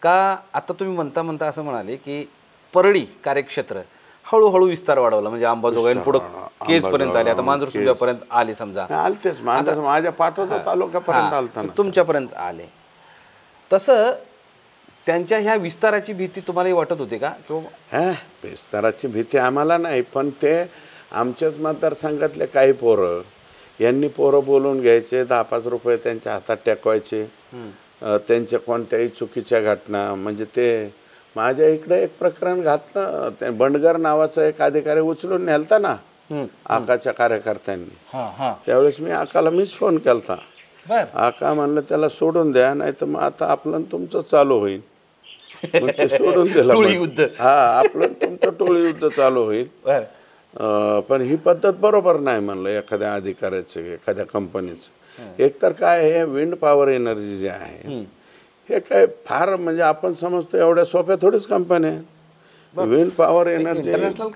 का? आता तुम्ही म्हणता असं म्हणाले की परळी कार्यक्षेत्र हळूहळू विस्तार वाढवला, म्हणजे अंबाजोगाई पुढे केज पर्यंत आले, आता मांजरसुंब्यापर्यंत आले समजा. आलतेच माझ्या पाठवतो तालुक्यापर्यंत आलताना तुमच्यापर्यंत आले. तसं त्यांच्या ह्या विस्ताराची भीती तुम्हालाही वाटत होती का? हा, विस्ताराची भीती आम्हाला नाही, पण ते आमच्याच मतदारसंघातले काही पोरं यांनी बोलवून घ्यायचे, 10-5 रुपये त्यांच्या हातात टेकवायचे. त्यांच्या कोणत्याही चुकीच्या घटना, म्हणजे ते माझ्या इकडे एक प्रकरण घातलं. ते बंडगर नावाचा एक अधिकारी उचलून नेलता ना आकाच्या कार्यकर्त्यांनी. त्यावेळेस मी आकाला मीच फोन केलता. आका म्हणलं त्याला सोडून द्या, नाही तर मग आता आपलं तुमचं चालू होईल. ते सोडून दिलं. हा, आपलं तुमचं टोळी युद्ध चालू होईल. पण ही पद्धत बरोबर नाही म्हणलं एखाद्या अधिकाऱ्याचं, एखाद्या कंपनीचं. एकतर काय हे विंड पॉवर एनर्जी जे आहे हे काय फार, म्हणजे आपण समजतो एवढ्या सोप्या थोडीच कंपन्या आहेत. विंड पॉवर एनर्जी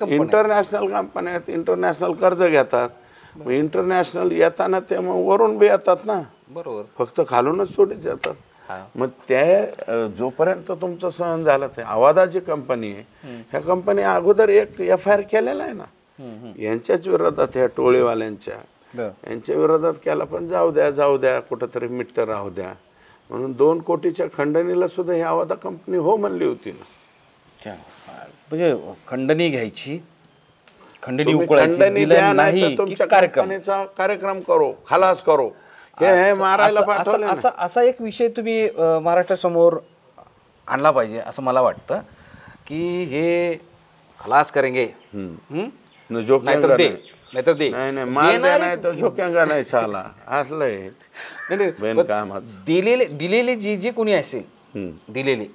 इंटरनॅशनल कंपन्या आहेत. इंटरनॅशनल कर्ज घेतात. मग इंटरनॅशनल येताना ते मग वरून बी येतात ना, बरोबर, फक्त खालूनच थोडीच येतात. मग ते जोपर्यंत तुमचं सहन झालं, ते आवादाची कंपनी आहे, ह्या कंपनी अगोदर एक FIR केलेला आहे ना यांच्याच विरोधात, ह्या टोळीवाल्यांच्या, यांच्या विरोधात केला. पण जाऊ द्या कुठंतरी मिट्ट राहू द्या म्हणून 2 कोटीच्या खंडणीला सुद्धा ही आवादा कंपनी हो म्हणली होती ना. म्हणजे खंडणी घ्यायची, खंडणी नाही, तुमच्या कंपनीचा कार्यक्रम करो, खलास करो, हे मारायला पाठवले. असा एक विषय तुम्ही महाराष्ट्रासमोर आणला पाहिजे असं मला वाटतं की हे खलास करेंगे, नाहीतर दे नाही तर झोक्यांगा नाही साला असलंय. दिलेले जी कोणी असेल, दिलेले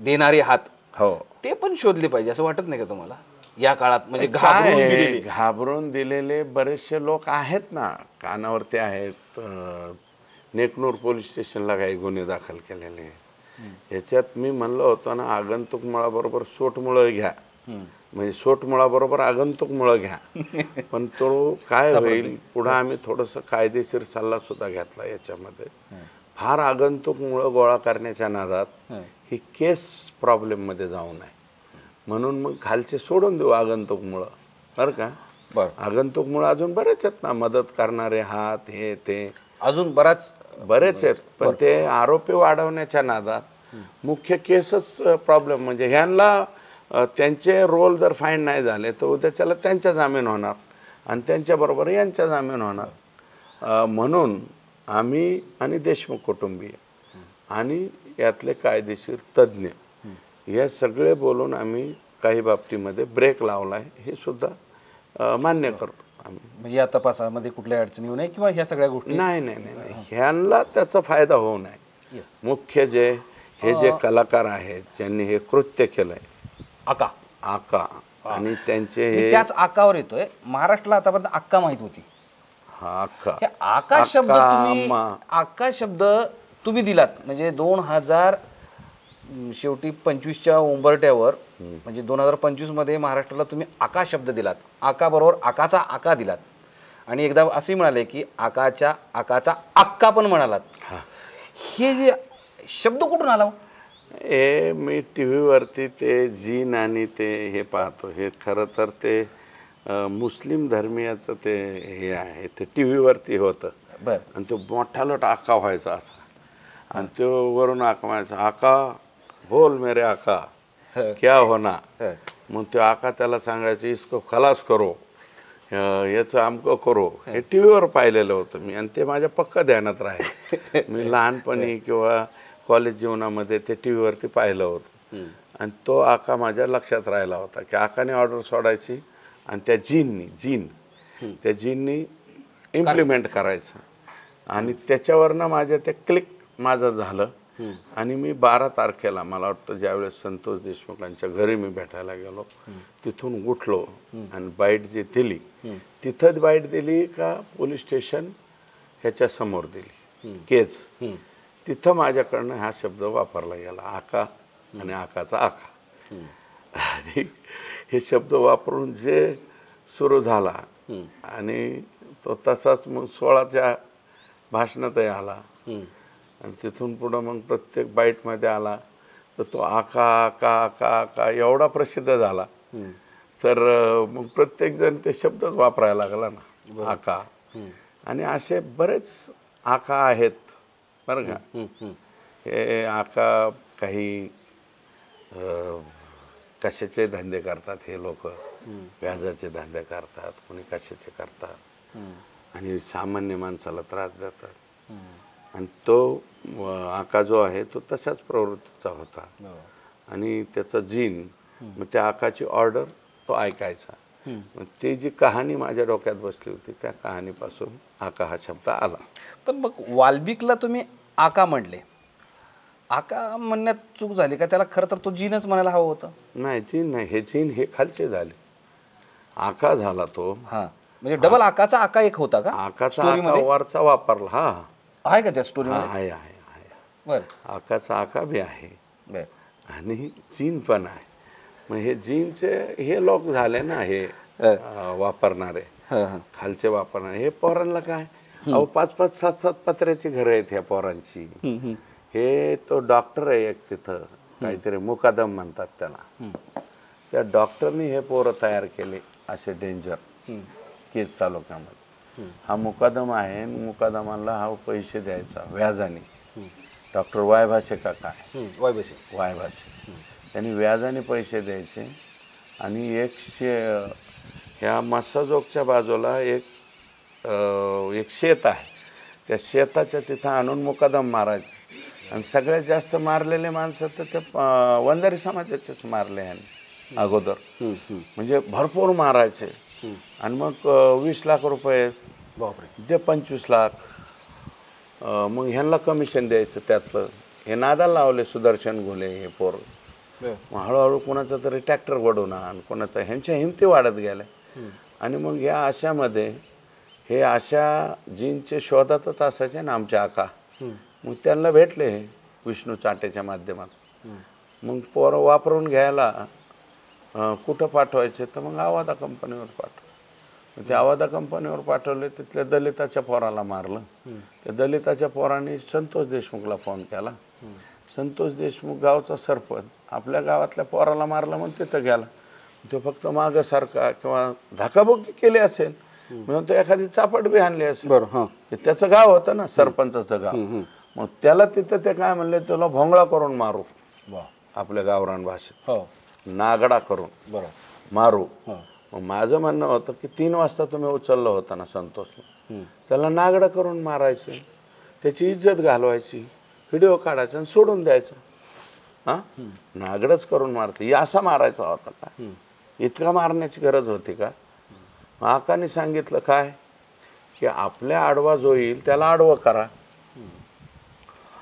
देणारे हात, हो, ते पण शोधले पाहिजे असं वाटत नाही का तुम्हाला या काळात? म्हणजे घाबरून दिलेले बरेचसे लोक आहेत ना, कानावरती आहेत. नेकनूर पोलीस स्टेशनला काही गुन्हे दाखल केलेले, याच्यात मी म्हणलं होतं ना, आगंतुक मुळाबरोबर सोटमुळं घ्या, म्हणजे सोटमुळाबरोबर आगंतुक मुळं घ्या. पण तो काय होईल पुढं आम्ही थोडंसं कायदेशीर सल्ला सुद्धा घेतला याच्यामध्ये. फार आगंतुक मुळं गोळा करण्याच्या नादात ही केस प्रॉब्लेममध्ये जाऊ नये म्हणून मग खालचे सोडून देऊ आगंतुक मुळं, बरं का. आगंतुक मुळं अजून बरेच आहेत ना, मदत करणारे हात, हे ते अजून बरेच आहेत. पण ते आरोपी वाढवण्याच्या नादात मुख्य केसच प्रॉब्लेम, म्हणजे ह्यांना त्यांचे रोल जर फाईंड नाही झाले तर उद्याच्याला त्यांच्या जामीन होणार आणि त्यांच्याबरोबर यांच्या जामीन होणार. म्हणून आम्ही आणि देशमुख कुटुंबीय आणि यातले कायदेशीर तज्ज्ञ हे सगळे बोलून आम्ही काही बाबतीमध्ये ब्रेक लावला आहे, हे सुद्धा मान्य करतो आम्ही. म्हणजे या तपासामध्ये कुठल्या अडचणी येऊ नये किंवा ह्या सगळ्या गोष्टी नाही, ह्यांना त्याचा फायदा होऊ नये. मुख्य हे जे कलाकार आहेत ज्यांनी हे कृत्य केलंय, आका आणि त्यांचे हे त्याच आकावर येतोय. महाराष्ट्राला आतापर्यंत आक्का माहित होती. आका शब्द तुम्ही दिलात म्हणजे 2000 शेवटी 25च्या उंबरट्यावर, म्हणजे 2025 मध्ये महाराष्ट्राला तुम्ही आका शब्द दिलात. आका बरोबर आकाचा आका दिलात आणि एकदा असे म्हणाले की आकाचा आक्का पण म्हणालात. हे जे शब्द कुठून आला? हे मी टी व्हीवरती ते जीन आणि ते हे पाहतो. हे खरं तर ते मुस्लिम धर्मियाचं ते हे आहे, ते टी व्हीवरती होतं. आणि तो मोठा लोट आका व्हायचा असा आणि तो वरून आका व्हायचा, आका बोल मेरे आका क्या होना. मग तो आका त्याला सांगायचं इसको खलास करो, याचं आमकं करो. हे टी व्हीवर पाहिलेलं होतं मी आणि ते माझ्या पक्का ध्यानात राहील. मी लहानपणी किंवा कॉलेज जीवनामध्ये ते टी व्हीवरती पाहिलं होतं आणि तो आका माझ्या लक्षात राहिला होता की आकाने ऑर्डर सोडायची आणि त्या त्या जीननी इम्प्लिमेंट करायचं आणि त्याच्यावरनं माझ्या ते क्लिक माझं झालं. आणि मी 12 तारखेला मला वाटतं ज्यावेळेस संतोष देशमुखांच्या घरी मी भेटायला गेलो, तिथून उठलो आणि बाईट जी दिली तिथंच बाईट दिली का पोलीस स्टेशन ह्याच्या समोर दिली केज, तिथं माझ्याकडनं हा शब्द वापरला गेला, आका आणि आकाचा आका. आणि हे शब्द वापरून जे सुरू झाला आणि तो तसाच मग 16च्या भाषणातही आला आणि तिथून पुढं मग प्रत्येक बाईटमध्ये आला तर तो आका आका आका आका एवढा प्रसिद्ध झाला. तर मग प्रत्येकजण ते शब्दच वापरायला लागला ना, आका. आणि असे बरेच आका आहेत बरं का. हे आका काही कशाचे धंदे करतात, हे लोक व्याजाचे धंदे करतात, कोणी कशाचे करतात आणि सामान्य माणसाला त्रास देतात. आणि तो आका जो आहे तो तशाच प्रवृत्तीचा होता आणि त्याचा जीन, मग त्या आकाची ऑर्डर तो ऐकायचा. मग ती जी कहाणी माझ्या डोक्यात बसली होती त्या कहाणीपासून आका हा शब्द आला. पण मग वाल्मिकला तुम्ही आका म्हणले, आका म्हणण्यात चूक झाली का? त्याला खरं तर तो जीनच म्हणायला हवं होतं. नाही, जीन नाही, हे जीन हे खालचे झाले, आका झाला तो. म्हणजे डबल आकाचा आका एक होता का? आकाचा आका वरचा वापरला. हा आहे का त्या स्टोरी? आहे. आकाचा आका बी आहे आणि जीन पण आहे. मग हे जीनचे हे लोक झाले ना, हे वापरणारे, खालचे वापरणारे. हे पोरांना काय, अहो 5-5, 7-7 पत्र्याची घरं आहेत ह्या पोरांची. हे तो डॉक्टर आहे एक तिथं, काहीतरी मुकादम म्हणतात त्याला. त्या डॉक्टरनी हे पोरं तयार केले असे डेंजर केज तालुक्यामध्ये. हा मुकादम आहे, मुकादमाला हा पैसे द्यायचा व्याजाने. डॉक्टर वायभाषे का काय, वायभाषे, त्यांनी व्याजाने पैसे द्यायचे. आणि ह्या मस्साजोगच्या बाजूला एक शेत आहे, त्या शेताच्या तिथं आणून मुकादम मारायचे. आणि सगळ्यात जास्त मारलेले माणसं तर ते वंजारी समाजाचेच मारले ह्यांनी अगोदर. म्हणजे भरपूर मारायचे. आणि मग 20 लाख रुपये दे, 25 लाख, मग ह्यांना कमिशन द्यायचं त्यातलं. हे नादाला लावले सुदर्शन घोले हे पोर. हळूहळू कोणाचा तरी ट्रॅक्टर वडून आण, कोणाचा, ह्यांच्या हिमती वाढत गेल्या. आणि मग ह्या अशामध्ये हे अशा जीनचे शोधातच असायचे ना आमचे आका. मग त्यांना भेटले विष्णू चाटेच्या माध्यमातून. मग पोरं वापरून घ्यायला कुठं पाठवायचे तर मग आवादा कंपनीवर पाठव. ते आवादा कंपनीवर पाठवले, तिथल्या दलिताच्या पोराला मारलं. त्या दलिताच्या पोराने संतोष देशमुखला फोन केला. संतोष देशमुख गावचा सरपंच आपल्या गावातल्या पोराला मारलं म्हणून तिथं गेला. तो फक्त मागं सारखा किंवा धाकाबुक्की केली असेल म्हणून तो एखादी चापट बी आणली असेल. बरं. त्याचं गाव होतं ना, सरपंचाचं गाव. मग त्याला तिथं ते काय म्हणले, त्याला भोंगळा करून मारू, आपल्या गावरान भाषेत नागडा करून मारू. मग माझं म्हणणं होतं की 3 वाजता तुम्ही उचललं होतं ना संतोषला, त्याला नागडा करून मारायचं, त्याची इज्जत घालवायची, व्हिडिओ काढायचा आणि सोडून द्यायचं. हा, नागडच करून मारते असा मारायचा होता का? इतका मारण्याची गरज होती का? आकाने सांगितलं काय की आपल्या आडवा जो येईल त्याला आडवं करा.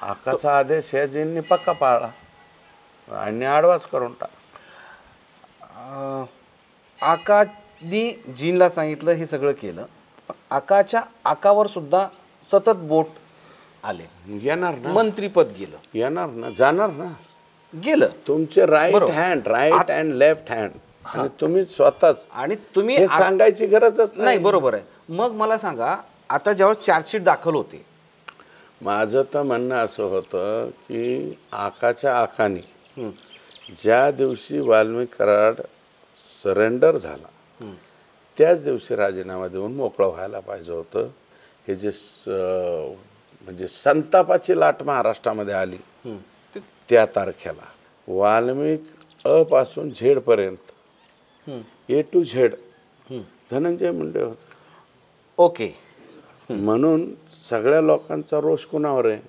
आकाचा आदेश या जींनी पक्का पाळला आणि आडवाच करून टाक. आकानी जीनला सांगितलं, हे सगळं केलं. पण आकाच्या आकावर सुद्धा सतत बोट आले. येणार ना, मंत्रीपद गेलं, येणार ना, जाणार ना, गेलं. तुमचे राईट हँड लेफ्ट हँड आणि तुम्ही स्वतःच. आणि तुम्ही हे सांगायची गरजच नाही. बरोबर आहे. मग मला सांगा, आता जेव्हा चार्जशीट दाखल होते, माझं तर म्हणणं असं होतं की आकाच्या आकाने ज्या दिवशी वाल्मिक कराड सरेंडर झाला त्याच दिवशी राजीनामा देऊन मोकळं व्हायला पाहिजे होतं. हे जे म्हणजे संतापाची लाट महाराष्ट्रामध्ये आली त्या तारखेला वाल्मिक अ पासून झेड पर्यंत A to Z Dhananjay Munde होते. ओके. म्हणून सगळ्या लोकांचा रोष कुणावर आहे?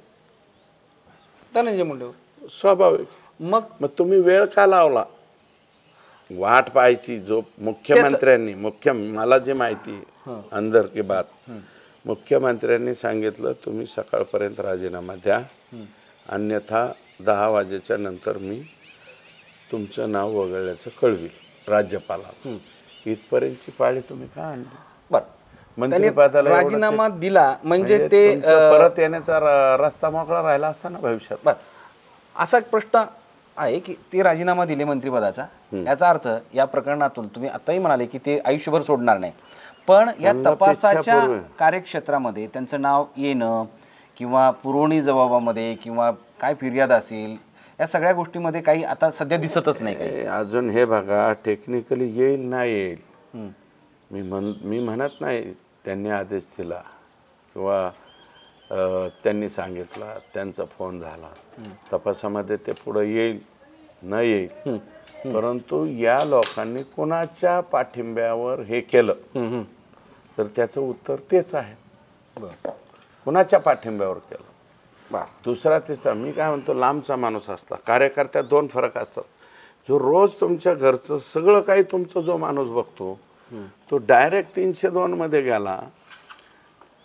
धनंजय मुंडेवर. स्वाभाविक. मग तुम्ही वेळ का लावला? वाट पाहायची. जो मुख्यमंत्र्यांनी मला जी माहिती अंदर की बात, मुख्यमंत्र्यांनी सांगितलं तुम्ही सकाळपर्यंत राजीनामा द्या, अन्यथा 10 वाजेच्या नंतर मी तुमचं नाव वगळल्याचं कळवी राज्यपालाला. इथपर्यंतची पाळी तुम्ही का आणली? बरं, मंत्रिपदाला राजीनामा दिला म्हणजे ते परत येण्याचा रस्ता मोकळा राहिला असता ना भविष्यात. बरं, असा एक प्रश्न आहे की ते राजीनामा दिले मंत्रिपदाचा, याचा अर्थ या प्रकरणातून तुम्ही आताही म्हणाले की ते आयुष्यभर सोडणार नाही, पण या तपासाच्या कार्यक्षेत्रामध्ये त्यांचं नाव येणं किंवा पुरवणी जबाबामध्ये किंवा काय फिर्याद असेल, या सगळ्या गोष्टीमध्ये काही आता सध्या दिसतच नाही. काही अजून हे बघा, टेक्निकली येईल ना येईल, मी म्हणत नाही त्यांनी आदेश दिला किंवा त्यांनी सांगितलं, त्यांचा फोन झाला, तपासामध्ये ते पुढे येईल न येईल, परंतु या लोकांनी कोणाच्या पाठिंब्यावर हे केलं तर त्याचं उत्तर तेच आहे. कोणाच्या पाठिंब्यावर केलं. दुसरा तिसरा, मी काय म्हणतो, लांबचा माणूस असला, कार्यकर्त्यात 2 फरक असतात. जो रोज तुमच्या घरचं सगळं काही तुमचं जो माणूस बघतो तो डायरेक्ट 302 मध्ये गेला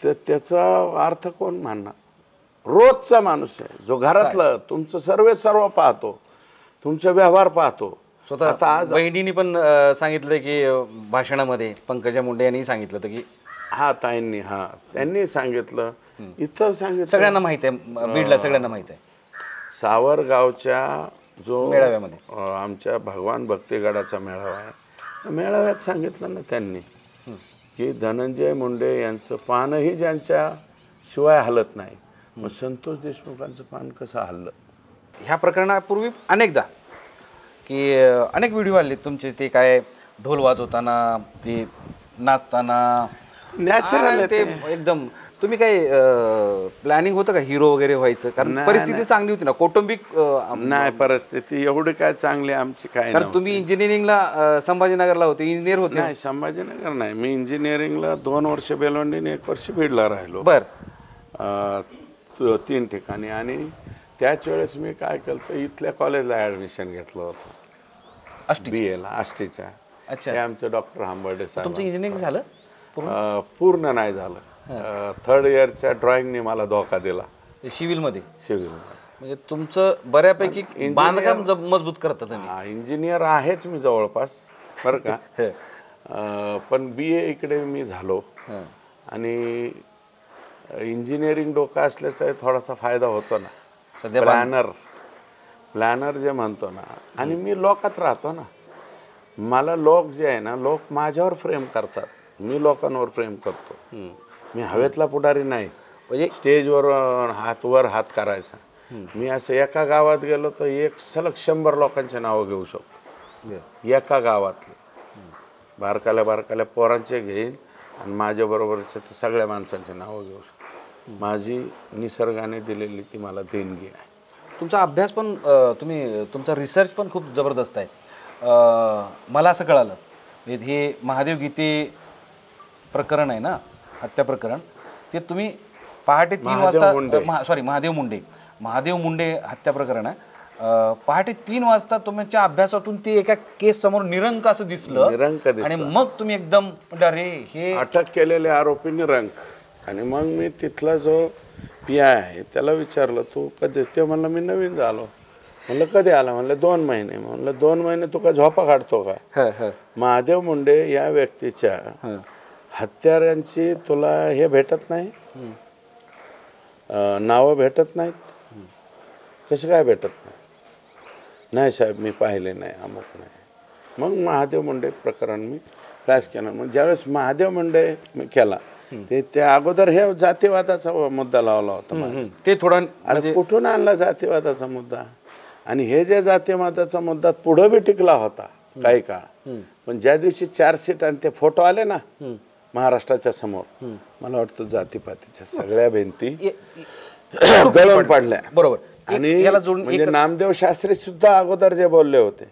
तर त्याचा अर्थ कोण मानणार? रोजचा माणूस आहे जो घरातलं तुमचं सर्व पाहतो, तुमचा व्यवहार पाहतो. स्वतः आता आज बहिणींनी पण सांगितलं की भाषणामध्ये पंकजा मुंडे यांनी सांगितलं होतं की ताईंनी त्यांनी सांगितलं, इथं सांगितलं, सगळ्यांना माहित आहे, बीडला सगळ्यांना माहित आहे. सावरगावच्या जो मेळाव्यामध्ये आमच्या भगवान भक्तिगडाचा मेळावा आहे, मेळाव्यात सांगितलं ना त्यांनी की धनंजय मुंडे यांचं पानही ज्यांच्या शिवाय हलत नाही, मग संतोष देशमुखांचं पान कसं हललं? ह्या प्रकरणापूर्वी अनेकदा की अनेक व्हिडिओ आले तुमचे, ते काय ढोल वाजवताना, ते नाचताना, नॅचरल ते एकदम. तुम्ही काय प्लॅनिंग होतं का हिरो वगैरे व्हायचं? कारण परिस्थिती चांगली होती ना, कौटुंबिक नाही परिस्थिती एवढी काय चांगली आमची काय. कारण तुम्ही इंजिनिअरिंगला संभाजीनगरला होते, इंजिनियर होते. नाही, संभाजीनगर नाही, मी इंजिनिअरिंगला 2 वर्ष बेलवंडीने 1 वर्ष बीडला राहिलो. बरं. 3 ठिकाणी. आणि त्याच वेळेस मी काय केलं, इथल्या कॉलेजला ॲडमिशन घेतलं होतं, BA ला आष्टीच्या. अच्छा. हे आमचं डॉक्टर हांबर्डे साहेब. तुमचं इंजिनिअरिंग झालं? पूर्ण नाही झालं. 3rd इयरच्या ड्रॉइंगने मला धोका दिला. सिव्हिलमध्ये? सिव्हिल. म्हणजे तुमचं बऱ्यापैकी बांधकाम मजबूत करतात तुम्ही. इंजिनियर आहेच मी जवळपास, बरं का. पण BA इकडे मी झालो आणि इंजिनिअरिंग डोका असल्याचा थोडासा फायदा होतो ना. सध्या प्लॅनर जे म्हणतो ना, आणि मी लोकात राहतो ना, मला लोक जे आहे ना, लोक माझ्यावर फ्रेम करतात, मी लोकांवर फ्रेम करतो. मी हवेतला पुढारी नाही, म्हणजे स्टेजवर हात करायचा. मी असं एका गावात गेलो तर एक सलग 100 लोकांचे नावं घेऊ शकतो, एका गावातले. बारकाल्या पोरांचे घेईन आणि माझ्याबरोबरचे तर सगळ्या माणसांचे नावं घेऊ शकतो. माझी निसर्गाने दिलेली ती मला देणगी आहे. तुमचा अभ्यास पण तुमचा रिसर्च पण खूप जबरदस्त आहे. मला असं कळालं, हे महादेव गीते प्रकरण आहे ना, हत्या प्रकरण, ते तुम्ही पहाटे 3 वाजता महादेव मुंडे हत्या प्रकरण आहे. पहाटे 3 वाजता तुमच्या अभ्यासातून ते एका केस समोर निरंक असं दिसलं आणि मग तुम्ही एकदम म्हणजे अरे हे अटक केलेले आरोपी निरंक. आणि मग मी तिथला जो PI आहे त्याला विचारलं, तू कधी? ते म्हणलं मी नवीन झालो. म्हणलं कधी आला? म्हणलं 2 महिने. म्हणलं 2 महिने तू का झोपा काढतो का? महादेव मुंडे या व्यक्तीच्या हत्यारांची तुला हे भेटत नाही, नावं भेटत नाहीत? कसे काय भेटत नाही? नाही साहेब मी पाहिले नाही, अमुक नाही. मग महादेव मुंडे प्रकरण मी फ्लॅश केलं. मग ज्यावेळेस महादेव मुंडे मी केला ते त्या अगोदर हे जातीवादाचा मुद्दा लावला होता. ते थोडा अरे कुठून आणला जातीवादाचा मुद्दा? आणि हे जे जातीवादाचा मुद्दा पुढं बी टिकला होता काही काळ, पण ज्या दिवशी चार्जशीट आणि ते फोटो आले ना महाराष्ट्राच्या समोर, मला वाटतं जातीपातीच्या सगळ्या भिंती गळून पडल्या. बरोबर. आणि म्हणजे नामदेव शास्त्री सुद्धा अगोदर जे बोलले होते,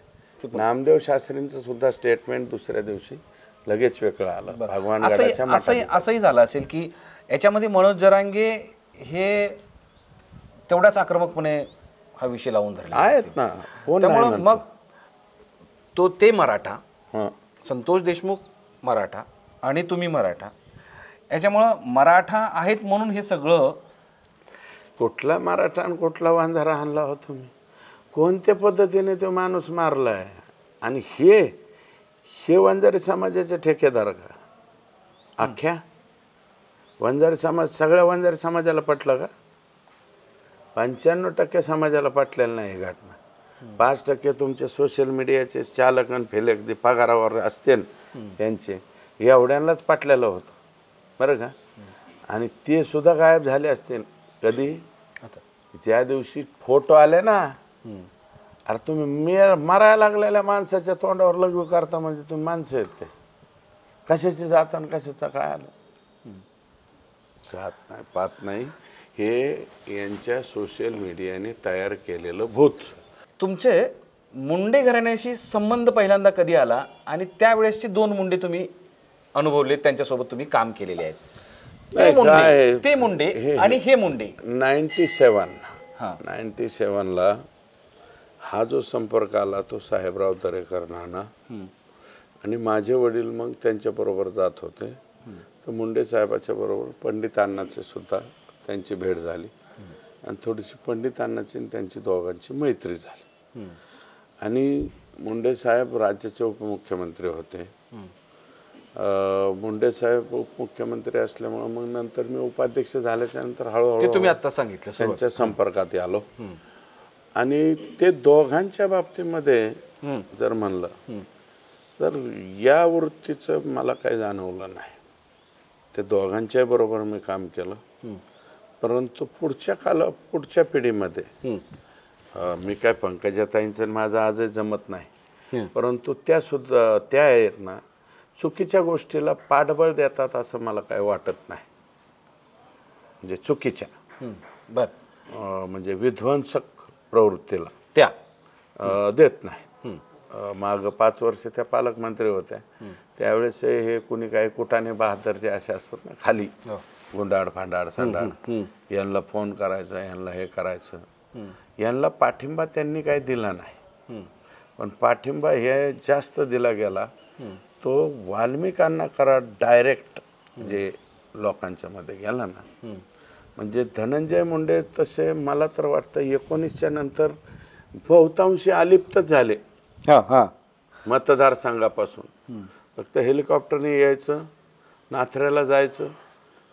नामदेव शास्त्रींचं सुद्धा स्टेटमेंट दुसऱ्या दिवशी लगेच वेगळं आलं. भगवान असंही झालं असेल की याच्यामध्ये मनोज जरांगे हे तेवढाच आक्रमकपणे हा विषय लावून धरला आहेत ना. त्यामुळे मग ते मराठा, संतोष देशमुख मराठा आणि तुम्ही मराठा, याच्यामुळं मराठा आहेत म्हणून हे सगळं. कुठला मराठा आणि कुठला वांधारा आणला होता मी? कोणत्या पद्धतीने तो माणूस मारलाय? आणि हे वंजारी समाजाचे ठेकेदार का? अख्ख्या वंजारी समाज, सगळ्या वंजारी समाजाला पटलं का? 95% समाजाला पटलेलं नाही ही घटना. 5% तुमचे सोशल मीडियाचे चालक आणि फेलेक पगारावर असतील त्यांचे, एवढ्यांनाच पटलेलं होतं बरं का. आणि ते सुद्धा गायब झाले असतील कधी? ज्या दिवशी फोटो आले ना. अरे तुम्ही मरायला लागलेल्या माणसाच्या तोंडावर लघवी करता म्हणजे तुम्ही माणसं आहेत काय? कशाची जात आणि कशाचं काय आलं? जात नाही पात नाही, हे यांच्या सोशल मीडियाने तयार केलेलं भूत. तुमचे मुंडे घराण्याशी संबंध पहिल्यांदा कधी आला आणि त्यावेळेसचे 2 मुंडे तुम्ही अनुभवले, त्यांच्यासोबत तुम्ही काम केलेले आहेत? ते मुंडे आणि हे मुंडे 97ला हा जो संपर्क आला तो साहेबराव दरेकर नाना आणि माझे वडील मग त्यांच्याबरोबर जात होते. तर मुंडे साहेबाच्या बरोबर पंडित अण्णाचे सुद्धा त्यांची भेट झाली आणि थोडीशी पंडित अण्णाची आणि त्यांची दोघांची मैत्री झाली. आणि मुंडे साहेब राज्याचे उपमुख्यमंत्री होते. मुंडे साहेब उपमुख्यमंत्री असल्यामुळे मग नंतर मी उपाध्यक्ष झाल्याच्या नंतर हळूहळू तुम्ही आता सांगितलं त्यांच्या संपर्कात आलो. आणि ते दोघांच्या बाबतीमध्ये जर म्हणलं तर या वृत्तीचं मला काही जाणवलं नाही. ते दोघांच्या बरोबर मी काम केलं, परंतु पुढच्या पिढीमध्ये मी काय पंकजाताईंचं माझं आजही जमत नाही, परंतु त्या आहेत ना चुकीच्या गोष्टीला पाठबळ देतात असं मला काही वाटत नाही. म्हणजे चुकीच्या म्हणजे विध्वंसक प्रवृत्तीला त्या देत नाही. माग 5 वर्ष त्या पालकमंत्री होत्या, त्यावेळेस हे कुणी काही कुटाने बहादर जे असे असतात ना खाली गुंडाळ फांडाळ संडाळ, यांना फोन करायचा, यांना हे करायचं, यांना पाठिंबा त्यांनी काही दिला नाही. पण पाठिंबा हे जास्त दिला गेला तो वाल्मिकांना करा डायरेक्ट जे लोकांच्या मध्ये गेला ना. म्हणजे धनंजय मुंडे तसे मला तर वाटतं 19च्या नंतर बहुतांशी अलिप्तच झाले मतदारसंघापासून. फक्त हेलिकॉप्टरने यायचं, नाथऱ्याला जायचं,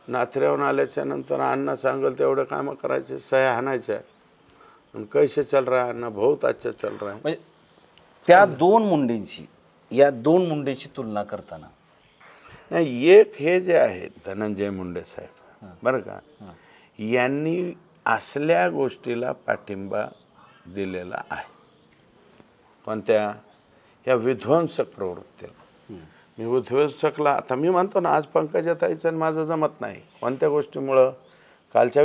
नाथऱ्याहून आल्याच्या नंतर अण्णा सांगेल तेवढं कामं करायचे, सह्या हाणायच्या कैसे चल रहा है ना, बहुत अच्छा चल रहा है. म्हणजे त्या दोन मुंडेंची या दोन मुंडेची तुलना करताना नाही, एक हे जे आहेत धनंजय मुंडे साहेब बरं का, यांनी असल्या गोष्टीला पाठिंबा दिलेला आहे. कोणत्या? या विध्वंसक प्रवृत्तीला. मी विध्वंसकला आता मी म्हणतो ना, आज पंकजाताईचं आणि माझं जमत नाही. कोणत्या गोष्टीमुळं? कालच्या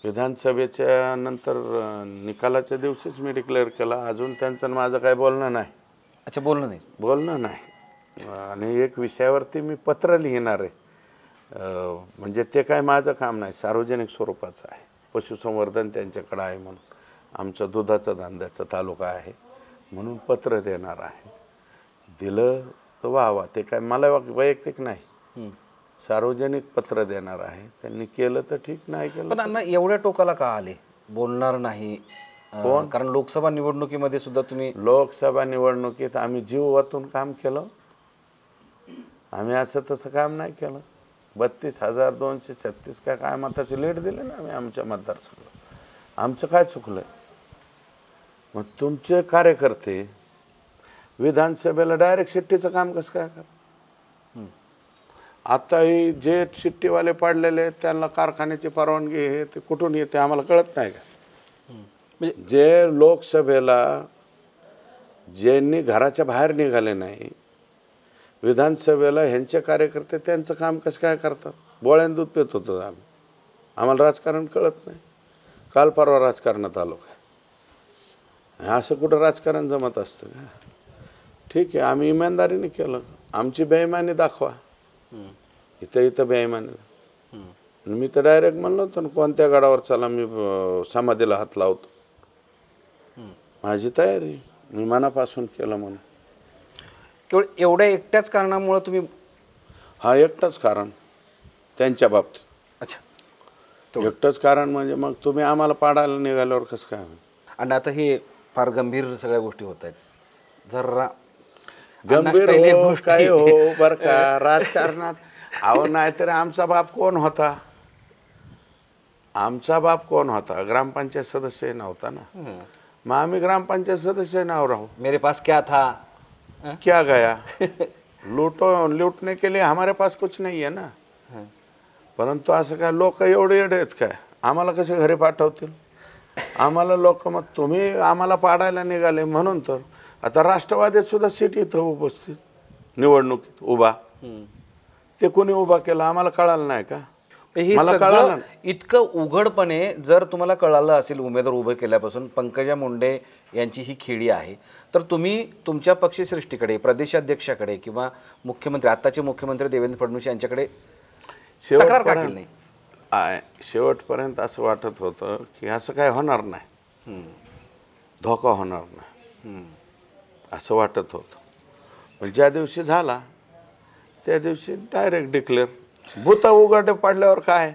विधानसभेच्या नंतर निकालाच्या दिवशीच मी डिक्लेअर केला, अजून त्यांचं आणि माझं काय बोलणं नाही. अच्छा, बोलणं नाही. आणि एक विषयावरती मी पत्र लिहिणार आहे. म्हणजे ते काय माझं काम नाही, सार्वजनिक स्वरूपाचं आहे. पशुसंवर्धन त्यांच्याकडं आहे म्हणून, आमचा दुधाचा धंद्याचा तालुका आहे म्हणून पत्र देणार आहे. दिलं तर वा, ते काय मला वैयक्तिक नाही, सार्वजनिक पत्र देणार आहे. त्यांनी केलं तर ठीक, नाही केलं. पण अण्णा एवढ्या टोकाला का आले? बोलणार नाही कारण लोकसभा निवडणुकीमध्ये सुद्धा तुम्ही लोकसभा निवडणुकीत आम्ही जीव वातून काम केलं. आम्ही असं तसं काम नाही केलं. 32,236 काय मताची लीड दिली ना आम्ही आमच्या मतदारसंघात. आमचं काय चुकलं? मग तुमचे कार्यकर्ते विधानसभेला डायरेक्ट शिट्टीचं काम कसं काय कर? आताही जे शिट्टीवाले पाडलेले त्यांना कारखान्याची परवानगी हे ते कुठून येते आम्हाला कळत नाही का? जे लोकसभेला ज्यांनी घराच्या बाहेर निघाले नाही, विधानसभेला ह्यांचे कार्यकर्ते त्यांचं काम कसं काय करतात? बोळ्यान दूध पित होतो आम्ही. आम्हाला राजकारण कळत नाही. काल परवा राजकारणात आलो काय? असं कुठं राजकारण जमत असतं का? ठीक आहे, आम्ही इमानदारीने केलं. आमची बेईमानी दाखवा. इथं बेईमानी. मी तर डायरेक्ट म्हणलो होतो ना, कोणत्या गडावर चला मी समाधीला हात लावतो. माझी तयारी मी मनापासून केलं म्हणून. केवळ एवढ्या एकट्याच कारणामुळे तुम्ही? हा एकटंच कारण त्यांच्या बाबतीत. अच्छा, एकटंच कारण म्हणजे मग तुम्ही आम्हाला पाडायला निघाल्यावर कसं काय? आणि आता हे फार गंभीर सगळ्या गोष्टी होत आहेत. जरा गंभीर हो काय हो बरं का राजकारणात. अहो नाहीतर आमचा बाप कोण होता? आमचा बाप कोण होता? ग्रामपंचायत सदस्य नव्हता ना. मग आम्ही ग्रामपंचायत सदस्य नाव राहू. मेरे पास क्या था, क्या गया? लूटने के लिए हमारे पास कुछ नहीं है ना. परंतु असं काय लोक एवढे एवढे आहेत काय? आम्हाला कसे घरी पाठवतील? आम्हाला लोक मग तुम्ही आम्हाला पाडायला निघाले म्हणून तर आता राष्ट्रवादीत सुद्धा सीट इथं उपस्थित निवडणुकीत उभा. ते कोणी उभा केलं आम्हाला कळालं नाही का? हे मला सगळं कळालं. इतकं उघडपणे जर तुम्हाला कळालं असेल उमेदवार उभे केल्यापासून पंकजा मुंडे यांची ही खेळी आहे, तर तुम्ही तुमच्या पक्षश्रेष्ठीकडे, प्रदेशाध्यक्षाकडे किंवा मुख्यमंत्री, आताचे मुख्यमंत्री देवेंद्र फडणवीस यांच्याकडे तक्रार का केली नाही? शेवटपर्यंत असं वाटत होतं की असं काय होणार नाही, धोका होणार नाही असं वाटत होतं. पण ज्या दिवशी झाला त्या दिवशी डायरेक्ट डिक्लेअर. बूथ उघडे पडल्यावर काय?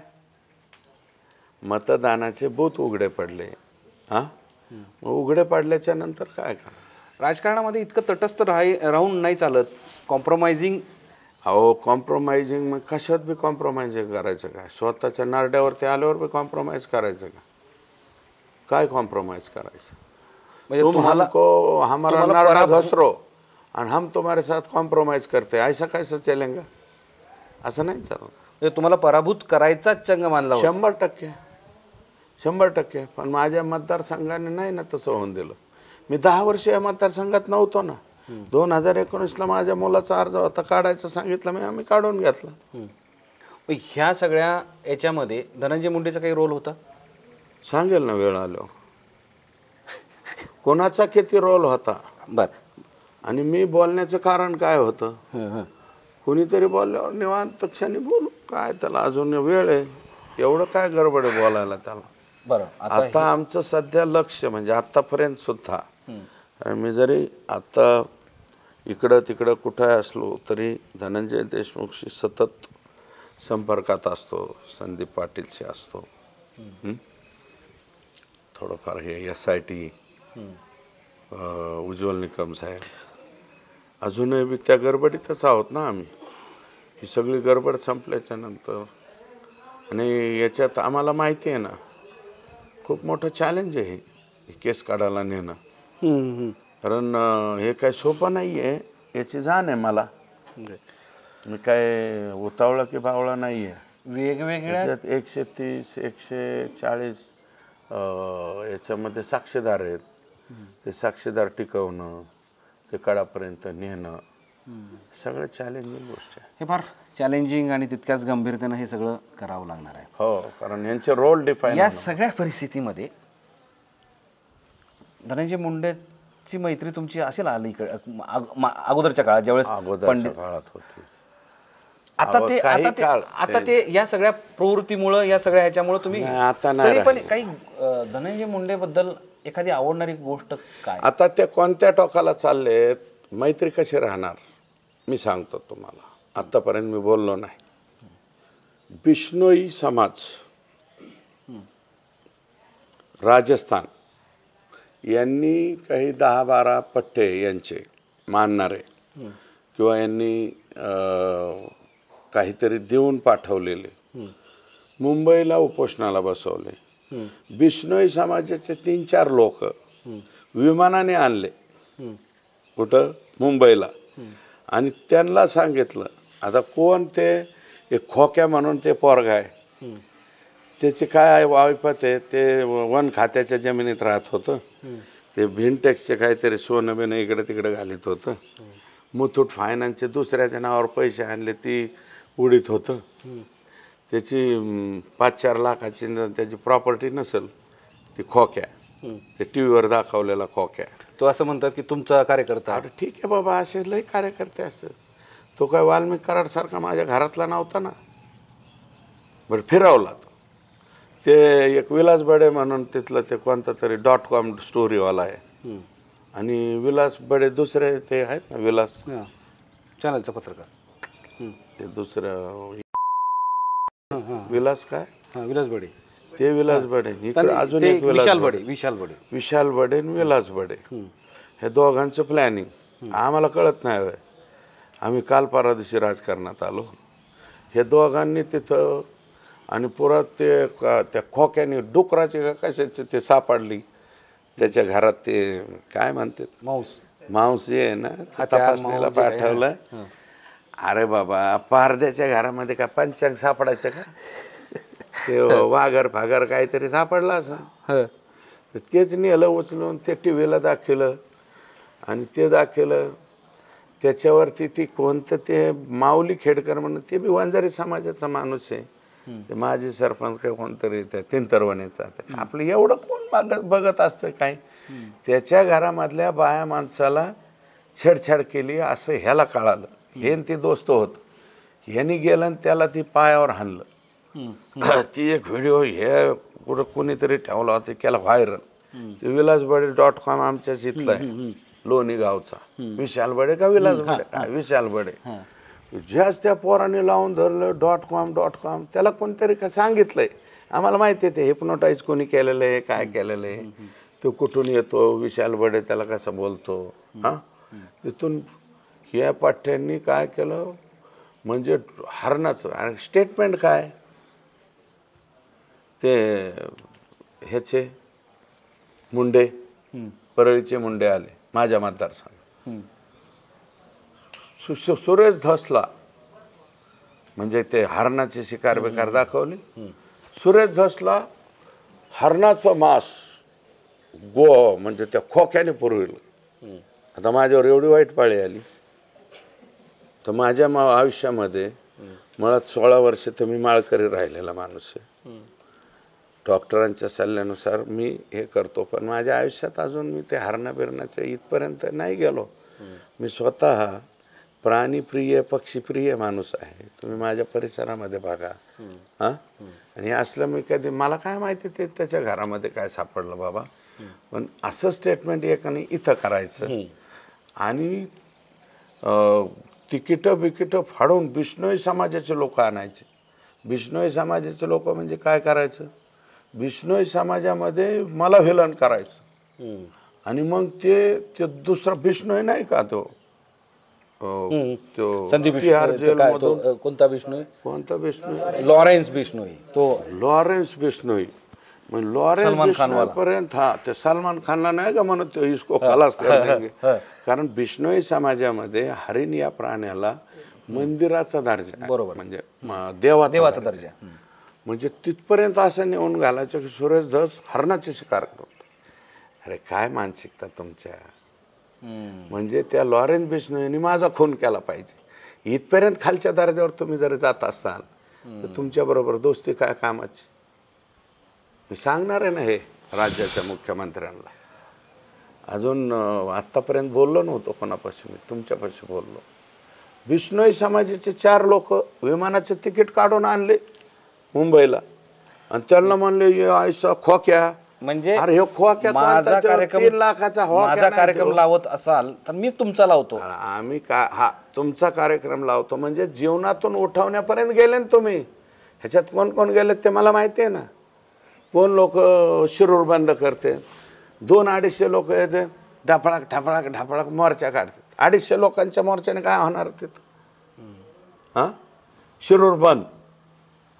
मतदानाचे बूथ उघडे पडले. मग उघडे पडल्याच्या नंतर काय करणार? राजकारणामध्ये इतकं तटस्थ राहून नाही चालत. कॉम्प्रोमाइजिंग. अहो कॉम्प्रोमाइजिंग मग कशात बी कॉम्प्रोमाइजिंग करायचं काय? स्वतःच्या नारड्यावरती आल्यावर बी कॉम्प्रोमाइज करायचं का? काय कॉम्प्रोमाइज करायचं? म्हणजे तुम तुम्हाला हमको हमारा नारडा घसरो आणि हम तुम्हारे साथ कॉम्प्रोमाइज करते, ऐसा कैसा चलेगा? असं नाही चालत. म्हणजे तुम्हाला पराभूत करायचाच चंग मानला होता. 100%. पण माझ्या मतदारसंघाने नाही ना तसं होऊन दिलं. मी 10 वर्ष या मतदारसंघात नव्हतो ना. 2019ला माझ्या मुलाचा अर्ज होता काढायचं, सांगितलं मी, आम्ही काढून घेतला. ह्या सगळ्या याच्यामध्ये धनंजय मुंडेचा काही रोल होता? सांगेल ना वेळ आल्यावर कोणाचा किती रोल होता. बरं. आणि मी बोलण्याचं कारण काय होतं? कोणीतरी बोलल्यावर निवांत क्षणी बोलू, काय त्याला अजून वेळ आहे, एवढं काय गडबड आहे बोलायला त्याला. बरं. आता आमचं सध्या लक्ष म्हणजे आतापर्यंत सुद्धा, मी जरी आता इकडं तिकडं कुठं असलो तरी धनंजय देशमुखशी सतत संपर्कात असतो, संदीप पाटीलशी असतो. थोडंफार हे SIT, उज्ज्वल निकम साहेब, अजूनही बी त्या गडबडीतच आहोत ना आम्ही. ही सगळी गडबड संपल्याच्या नंतर आणि याच्यात आम्हाला माहिती आहे ना खूप मोठं चॅलेंज आहे हे केस काढायला नेणं. कारण हे काय सोपं नाही आहे, याची जाण आहे मला. मी काय उतावळा की बावळा नाही आहे. वेगवेगळ्या याच्यात 130 140 याच्यामध्ये साक्षीदार आहेत. ते साक्षीदार टिकवणं, ते कडापर्यंत नेणं, सगळं चॅलेंजिंग गोष्ट आहे. हे फार चॅलेंजिंग आणि तितक्याच गंभीरतेनं हे सगळं करावं लागणार आहे. हो, कारण यांचे रोल डिफाईन. या सगळ्या परिस्थितीमध्ये धनंजय मुंडेची मैत्री तुमची असेल आली अगोदरच्या काळात ज्यावेळेस अगोदरच्या काळात होती. आता ते या सगळ्या प्रवृत्तीमुळं या सगळ्या ह्याच्यामुळे तुम्ही आता नाही तरी पण काही धनंजय मुंडे बद्दल एखादी आवडणारी गोष्ट काय? आता ते कोणत्या टोकाला चाललेत, मैत्री कशी राहणार मी सांगतो तुम्हाला. आतापर्यंत मी बोललो नाही. बिश्नोई समाज राजस्थान यांनी काही 10-12 पट्टे यांचे मानणारे किंवा यांनी काहीतरी देऊन पाठवलेले मुंबईला उपोषणाला बसवले. बिश्नोई समाजाचे 3-4 लोक विमानाने आणले कुठं मुंबईला, आणि त्यांना सांगितलं आता कोण ते एक खोक्या म्हणून ते पोरगा आहे, त्याचे काय वाईफत आहे, ते वन खात्याच्या जमिनीत राहत होतं, ते भिनटेक्सचे काहीतरी सोनं बिनं इकडे तिकडे घालीत होतं, मुथूट फायनान्सचे दुसऱ्याच्या नावावर पैसे आणले ती उडीत होतं, त्याची 5-4 लाखाची त्याची प्रॉपर्टी नसेल, ती खोक्या, ते टी व्हीवर दाखवलेला खोक्या. तो असं म्हणतात की तुमचा कार्यकर्ता. अरे ठीक आहे बाबा, असे लय कार्यकर्ते असतात. तो काय वाल्मिक कराडसारखा माझ्या घरातला नव्हता ना. बरं फिरवला तो. ते एक विलास बडे म्हणून तिथलं ते कोणतं तरी .com स्टोरीवाला आहे, आणि विलास बडे दुसरे ते आहेत ना विलास चॅनलचा पत्रकार, ते दुसरं विलास काय विलास बडे, ते विलास बडे. इकडे अजून एक विशाल बडे आणि विलास बडे, हे दोघांचं प्लॅनिंग आम्हाला कळत नाही होय. आम्ही काल परवा दिवशी राजकारणात आलो. हे दोघांनी तिथं, आणि पुरा ते त्या खोक्याने डुकराचे का कशाचे ते सापडली त्याच्या घरात, ते काय म्हणतात मांस जे आहे ना, तपासणीला पाठवलं. अरे बाबा, पारद्याच्या घरामध्ये का पंचांग सापडायचं का? ते वाघर फागर काहीतरी सापडला असं, तेच नेलं उचलून ते टी व्हीला दाखवलं, आणि ते दाखवलं त्याच्यावरती ती कोणतं ते माऊली खेडकर म्हणून, ते बी वंजारी समाजाचा माणूस आहे, ते माजी सरपंच काय कोणतरी त्या तिंतरवणीचा. आपलं एवढं कोण बघत असतं काय? त्याच्या घरामधल्या बाया माणसाला छेडछाड केली असं ह्याला कळालं. हे ते दोस्त होत, ह्यानी गेलं आणि त्याला ती पायावर हाणलं. ती एक व्हिडिओ हे कुठं कोणीतरी ठेवला होता, केला व्हायरल. ते विलास बडे .com आमच्याच इथलं आहे, लोणी गावचा. विशाल बडे का विलास बडे? काय विशाल बडे. ज्याच त्या पोराने लावून धरलं .com. त्याला कोणतरी का सांगितलंय, आम्हाला माहिती आहे ते हिप्नोटाईज कोणी केलेलं आहे, काय केलेलं आहे, तो कुठून येतो, विशाल बडे त्याला कसं बोलतो. तिथून ह्या पाठ्यांनी काय केलं म्हणजे हरणाचं. आणि स्टेटमेंट काय, ते ह्याचे मुंडे, परळीचे मुंडे आले माझ्या मतदारसंघ. सुरेश धसला म्हणजे ते हरणाची शिकार बेकार दाखवली. सुरेश धसला हरणाचं मांस म्हणजे त्या खोक्याने पुरविलं. आता माझ्यावर एवढी वाईट पाळी आली, तर माझ्या आयुष्यामध्ये मुळात 16 वर्ष तर मी माळकरी राहिलेला माणूस आहे. डॉक्टरांच्या सल्ल्यानुसार मी हे करतो, पण माझ्या आयुष्यात अजून मी ते हरणा बिरणाच्या इथपर्यंत नाही गेलो. मी स्वतः प्राणीप्रिय पक्षीप्रिय माणूस आहे. तुम्ही माझ्या परिसरामध्ये बघा. आणि असलं मी कधी, मला काय माहिती ते त्याच्या घरामध्ये काय सापडलं बाबा, पण असं स्टेटमेंट एकाने इथं करायचं आणि तिकीटं बिकीटं फाडून बिश्नोई समाजाचे लोक आणायचे. बिश्नोई समाजाचे लोक म्हणजे काय करायचं, बिश्नोई समाजामध्ये मला व्हिलन करायचं, आणि मग ते दुसरा बिश्नोई नाही का तो तिहार जेलमधून कोणता बिश्नोई लॉरेन्स बिश्नोई, तो लॉरेन्स बिश्नोई, मग लॉरेन्स बिश्नोई पर्यंत हा ते सलमान खानला नाही का म्हणत तो इसको खलास कर देंगे. कारण बिश्नोई समाजामध्ये हरिण या प्राण्याला मंदिराचा दर्जा आहे. बरोबर. म्हणजे देवाचा दर्जा. म्हणजे तिथपर्यंत असं नेऊन घालायचं की सुरेश धस हरणाची शिकार करतो. अरे काय मानसिकता तुमच्या. म्हणजे त्या लॉरेन्स बिश्नोईने माझा खून केला पाहिजे इथपर्यंत खालच्या दर्जावर तुम्ही जर जात असाल तर तुमच्या बरोबर दोस्ती काय कामाची. मी सांगणार आहे ना हे राज्याच्या मुख्यमंत्र्यांना. अजून आत्तापर्यंत बोललो नव्हतो कोणापाशी, मी तुमच्यापाशी बोललो. बिश्नोई समाजाचे 4 लोक विमानाचे तिकीट काढून आणले मुंबईला आणि त्यांना म्हणले आयसा खोक्या. म्हणजे अरे हे खोक्या माझा कार्यक्रम 3 लाखाचा माझा कार्यक्रम लावत असाल तर मी तुमचा लावतो. आम्ही का हा तुमचा कार्यक्रम लावतो म्हणजे जीवनातून उठवण्यापर्यंत गेले ना तुम्ही. ह्याच्यात कोण कोण गेले ते मला माहिती आहे ना. कोण लोक शिरूर बंद करते, 200-250 लोक येते ढापळाक ढापळाक ढापळाक मोर्चा काढतात. 250 लोकांच्या मोर्चाने काय होणार तिथं. हां शिरूर बंद.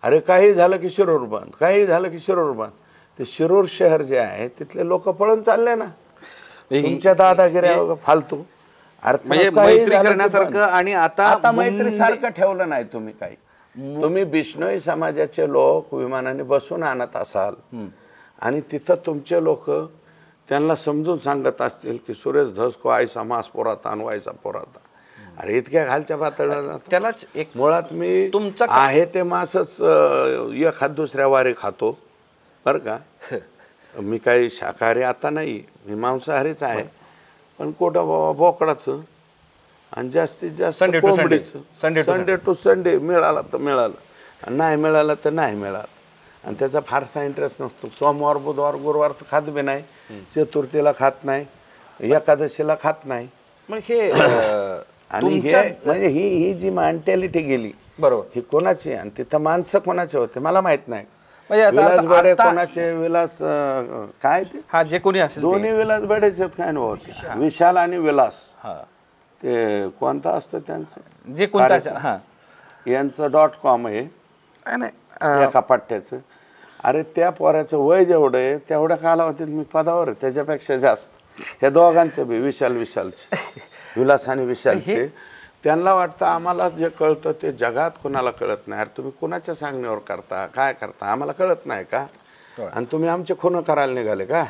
अरे काही झालं की शिरूर बंद, काही झालं की शिरूर बंद. ते शिरूर शहर जे आहे तिथले लोक पळून चालले ना तुमच्या दादागिऱ्या फालतू. अरे म्हणजे मैत्री करण्यासारखं आणि आता मैत्री सारखं ठेवलं नाही तुम्ही काही. तुम्ही बिश्नोई समाजाचे लोक विमानाने बसून आणत असाल आणि तिथं तुमचे लोक त्यांना समजून सांगत असतील की सुरेश धस को आयसा मास पोराता अनवायचा पोराता. अरे इतक्या खालच्या पातळीला त्यालाच एक मुळात मी तुमचा आहे ते मासच एखाद दुसऱ्या वारी खातो बरं का. मी काही शाकाहारी आता नाही, मी मांसाहारीच आहे. पण कुठं बोकडाचं आणि जास्तीत जास्त कोंबडीचं. संडे टू संडे मिळाला तर मिळालं आणि नाही मिळालं तर नाही मिळालं. आणि त्याचा फारसा इंटरेस्ट नसतो. सोमवार बुधवार गुरुवार तर खात बी नाही, चतुर्थीला खात नाही, एकादशीला खात नाही. मग हे आणि हे म्हणजे ही जी मेंटॅलिटी गेली बरोबर ही कोणाची आणि तिथं माणसं कोणाचे होते मला माहित नाही. म्हणजे विलास बडे कोणाचे विलास काय ते हा जे कोणी असेल दोन्ही विलास बडेच आहेत काय नव्हते. विशाल आणि विलास ते कोणता असतं त्यांचं जे कोणता हा यांचं .com आहे एका पट्ट्याचं. अरे त्या पोऱ्याचं वय जेवढं आहे तेवढ्या कालावधीत मी पदावर आहे त्याच्यापेक्षा जास्त. ह्या दोघांचं बी विशालचे विलास आणि विशालचे. त्यांना वाटतं आम्हाला जे कळतं ते जगात कोणाला कळत नाही. अरे तुम्ही कोणाच्या सांगण्यावर करता काय करता आम्हाला कळत नाही का. आणि तुम्ही आमचे खून करायला निघाले का.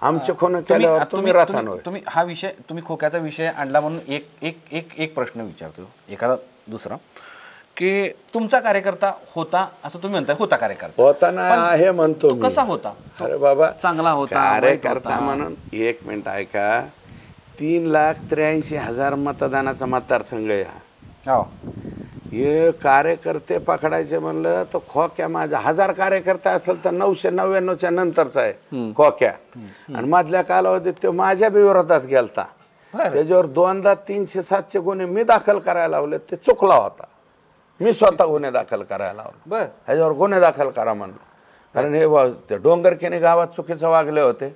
आमचे खून केल्यावर तुम्ही राहता. तुम्ही हा विषय तुम्ही खोक्याचा विषय आणला म्हणून एक एक एक एक प्रश्न विचारतो एखादा दुसरा की तुमचा कार्यकर्ता होता असं तुम्ही म्हणताय. होता कार्यकर्ता होता ना हे म्हणतो कसा होता. अरे बाबा चांगला होता कार्यकर्ता म्हणून. 1 मिनिट ऐका. 3,83,000 मतदानाचा मतदारसंघ आहे हा. हे कार्यकर्ते पकडायचे म्हणलं तर खोक्या माझा 1000 कार्यकर्ते असेल तर 999च्या नंतरचा आहे खोक्या. आणि मधल्या कालावधीत तो माझ्या बी विरोधात गेलता. त्याच्यावर 2दा 300-700 गुन्हे मी दाखल करायला लावले. ते चुकला होता. मी स्वतः गुन्हे दाखल करायला लावले. ह्याच्यावर गुन्हे दाखल करा म्हणलं. कारण हे डोंगरकेने गावात चुकीचं वागले होते.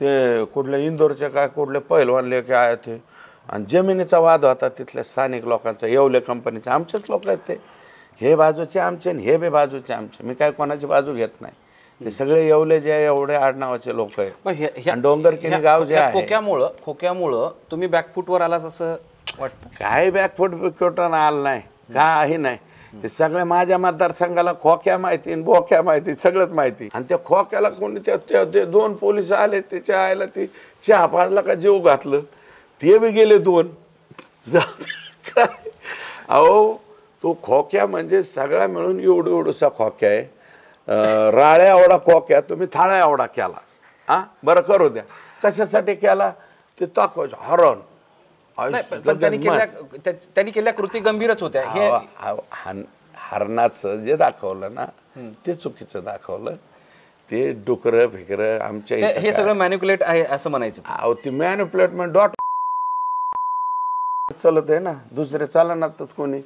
ते कुठले इंदोरचे काय कुठले पहिलवानले काय ते आणि जमिनीचा वाद होता तिथल्या स्थानिक लोकांचा. येवले कंपनीचे आमचेच लोक आहेत ते. हे बाजूचे आमचे आणि हे बी बाजूचे आमचे. मी काय कोणाची बाजू घेत नाही. ते सगळे येवले जे एवढे आडनावाचे लोक आहेत. डोंगरकेने गाव जे आहे खोक्यामुळं तुम्ही बॅकफुटवर आलात असं वाटतं. काय बॅकफुट आलं नाही काही नाही. ते सगळे माझ्या मतदारसंघाला खोक्या माहिती बोक्या माहिती सगळंच माहिती. आणि त्या खोक्याला कोणी ते 2 पोलीस आले त्याच्या आयला ती चहा पाजला का जीव घातलं. ते बी गेले 2. काय अहो तो खोक्या म्हणजे सगळा मिळून एवढूसा खोक्या आहे. राळ्या एवढा खोक्या तुम्ही थाळ्या एवढा केला. हा बरं करू द्या. कशासाठी केला ते दाखवायचं हरण. त्यांनी केलेल्या कृती गंभीरच होत्या. हरणाचं जे दाखवलं ना ते चुकीचं दाखवलं. ते डुकरं फिकरं आमच्या हे सगळं मॅनिप्युलेट आहे असं म्हणायचं. अहो ती मॅनिप्युलेटमेंट चालत आहे ना दुसरे चालनातच कोणी.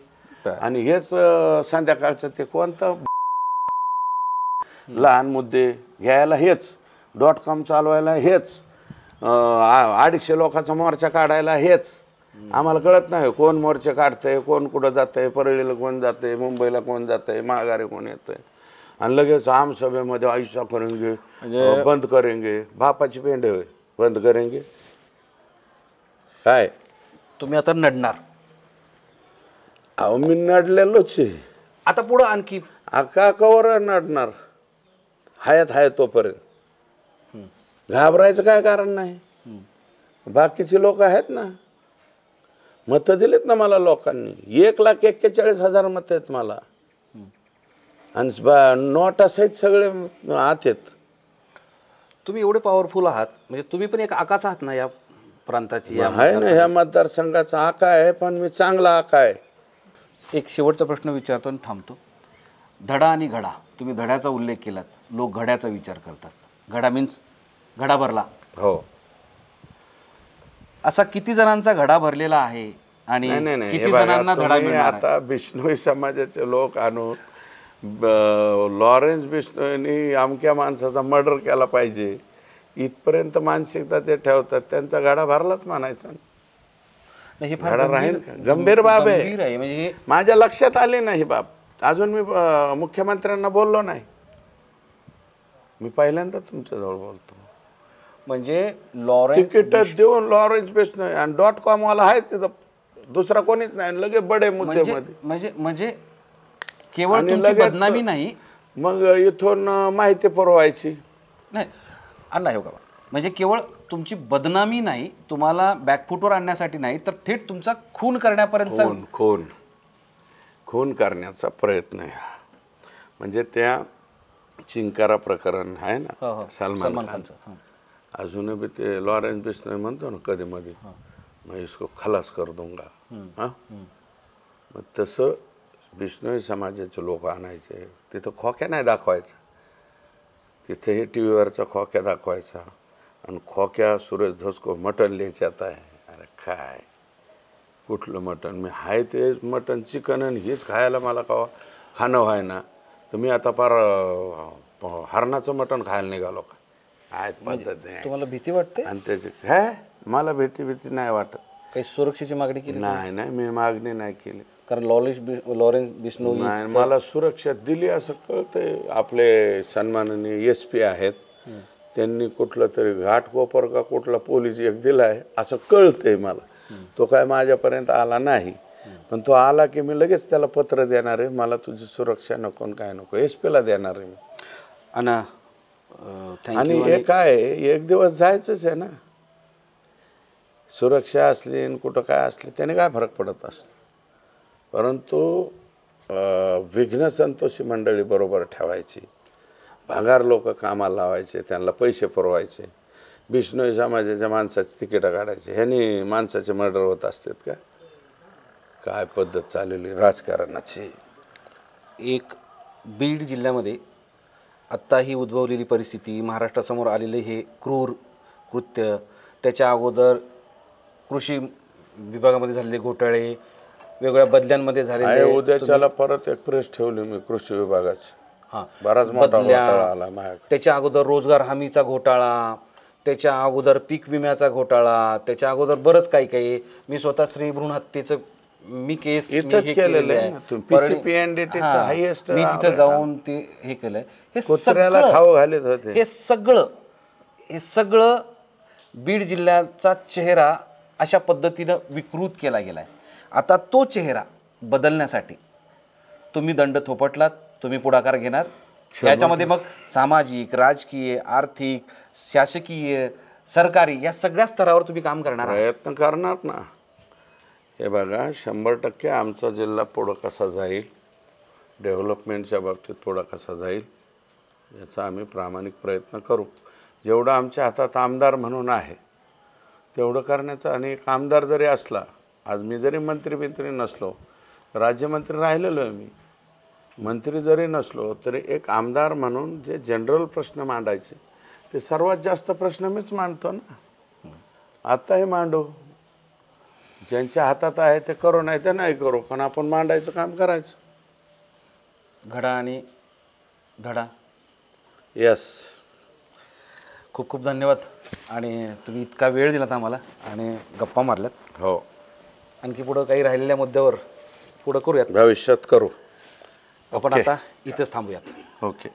आणि हेच संध्याकाळचं ते कोणतं लहान मुद्दे घ्यायला हेच .com चालवायला हेच 250 लोकांचा मोर्चा काढायला हेच. आम्हाला कळत नाही कोण मोर्चे काढतंय कोण कुठं जातंय. परळीला कोण जातंय मुंबईला कोण जातंय माघारी कोण येतंय. आणि लगेच आम सभेमध्ये ऐसा करेंगे, बंद करेंगे. बापाची पेंड बंद करेंगे काय? तुम्ही आता नडणार. अहो मी नडलेलोच आहे. आता पुढं आणखी आका कवर नडणार हयात आहे तोपर्यंत. घाबरायचं काय कारण नाही. बाकीचे लोक आहेत ना, मतं दिलेत ना मला लोकांनी. 1,41,40,000 मतं आहेत मला. आणि नोटा सहित सगळे आत आहेत. तुम्ही एवढे पॉवरफुल आहात म्हणजे तुम्ही पण एक आकाच आहात ना या प्रांताची. आहे ना, ह्या मतदारसंघाचा आका आहे, पण मी चांगला आका आहे. एक शेवटचा प्रश्न विचारतो आणि थांबतो. धडा आणि घडा, तुम्ही धड्याचा उल्लेख केलात. लोक घड्याचा विचार करतात. घडा मीन्स घडा भरला. हो. असा किती जणांचा घडा भरलेला आहे आणि नाही, किती जणांना धडा मिळणार आहे? आता बिश्नोई समाजाचे लोक आणून लॉरेन्स बिश्नोईनी अमक्या माणसाचा मर्डर केला पाहिजे इथपर्यंत मानसिकता ते ठेवतात. त्यांचा गाडा भरलाच म्हणायचा. नाही, हे फार गाडा राहील का? गंभीर बाब गंभीर आहे. आहे. म्हणजे हे माझ्या लक्षात आले नाही बाब. अजून मी मुख्यमंत्र्यांना बोललो नाही. मी पहिल्यांदा तुमच्याजवळ बोलतो. म्हणजे लॉरेन्स तिकीट देऊन लॉरेन्स बिश्नोई आणि .com वाला आहे तिथं, दुसरा कोणीच नाही. लगेच बडे मुद्द्यामध्ये म्हणजे म्हणजे केवळ तुमची बदनामी नाही. मग इथून माहिती पुरवायची नाही अण्णा हे बघा, म्हणजे केवळ तुमची बदनामी नाही, तुम्हाला बॅकफुटवर आणण्यासाठी नाही, तर थेट तुमचा खून करण्यापर्यंत. खून करण्याचा प्रयत्न आहे. म्हणजे त्या चिंकारा प्रकरण आहे ना सलमान खानचं, अजूनही बी ते लॉरेन्स बिश्नोई म्हणतो ना कधी मध्ये, मैं इसको खलास कर दूंगा. हां, मग तसं बिश्नोई समाजाचे लोक आणायचे. तिथं खोक्या नाही दाखवायचा, तिथेही टी व्हीवरचा खोक्या दाखवायचा. आणि खोक्या सुरेश धस मटण लिहायच्यात आहे. अरे काय कुठलं मटण? मी हाय ते मटण चिकन आणि हेच खायला मला का खाणं व्हाय ना, तर मी आता फार हरणाचं मटण खायला निघालो का? काय पद्धत नाही. तुम्हाला भीती वाटते? आणि त्याची काय मला भीती नाही वाटत. काही सुरक्षेची मागणी केली? नाही, मी मागणी नाही केली. कारण लॉरेन्स बिश्नोई नाही, मला सुरक्षा दिली असं कळतंय. आपले सन्माननीय SP आहेत, त्यांनी कुठलं तरी घाटकोपर का कुठला पोलीस एक दिला आहे असं कळतंय मला. तो काय माझ्यापर्यंत आला नाही, पण तो आला की मी लगेच त्याला पत्र देणार आहे. मला तुझी सुरक्षा नको काय नको, SP ला देणार आहे मी. आणि हे काय एक दिवस जायचंच आहे ना. सुरक्षा असली आणि कुठं काय असली त्याने काय फरक पडत असतो. परंतु विघ्न संतोषी मंडळी बरोबर ठेवायची, भांगार लोक कामाला लावायचे, त्यांना पैसे पुरवायचे. बिश्नोई समाजाच्या माणसाची तिकीटं काढायचे. ह्यांनी माणसाचे मर्डर होत असतात का? काय पद्धत चाललेली राजकारणाची. एक बीड जिल्ह्यामध्ये आत्ता ही उद्भवलेली परिस्थिती, महाराष्ट्रासमोर आलेले हे क्रूर कृत्य, त्याच्या अगोदर कृषी विभागामध्ये झालेले घोटाळे, वेगवेगळ्या बदल्यांमध्ये झालेले. उद्याच्याला परत एक प्रेस ठेवली मी कृषी विभागाची. बराच मोठा घोटाळा आला माझ्याकडे. त्याच्या अगोदर रोजगार हमीचा घोटाळा, त्याच्या अगोदर पीक विम्याचा घोटाळा, त्याच्या अगोदर बरंच काही. मी स्वतः श्री भ्रूण हत्येचं मी केस इथंच केलेलं आहे. PCPNDT चं हायेस्ट मी तिथं जाऊन ते हे केलंय. हे कुत्र्याला खाऊ घालत होते. हे सगळं बीड जिल्ह्याचा चेहरा अशा पद्धतीनं विकृत केला गेलाय. आता तो चेहरा बदलण्यासाठी तुम्ही दंड थोपटलात, तुम्ही पुढाकार घेणार. याच्यामध्ये मग सामाजिक, राजकीय, आर्थिक, शासकीय, सरकारी या सगळ्या स्तरावर तुम्ही काम करणार, प्रयत्न करणार ना. हे बघा 100% आमचा जिल्हा पुढं कसा जाईल, डेव्हलपमेंटच्या बाबतीत पुढं कसा जाईल याचा आम्ही प्रामाणिक प्रयत्न करू. जेवढं आमच्या हातात आमदार म्हणून आहे तेवढं करण्याचा. आणि एक आमदार जरी असला, आज मी जरी मंत्री नसलो, राज्यमंत्री राहिलेलो आहे मी, मंत्री जरी नसलो तरी एक आमदार म्हणून जे जनरल प्रश्न मांडायचे ते सर्वात जास्त प्रश्न मीच मांडतो ना. आत्ताही मांडू, ज्यांच्या हातात आहे ते करू, नाही ते नाही करू, पण आपण मांडायचं काम करायचं. घडा आणि धडा. यस, खूप खूप धन्यवाद. आणि तुम्ही इतका वेळ दिलात आम्हाला आणि गप्पा मारल्यात. हो, आणखी पुढं काही राहिलेल्या मुद्द्यावर पुढं करूयात, भविष्यात करू. आपण आता इथेच थांबूयात. ओके.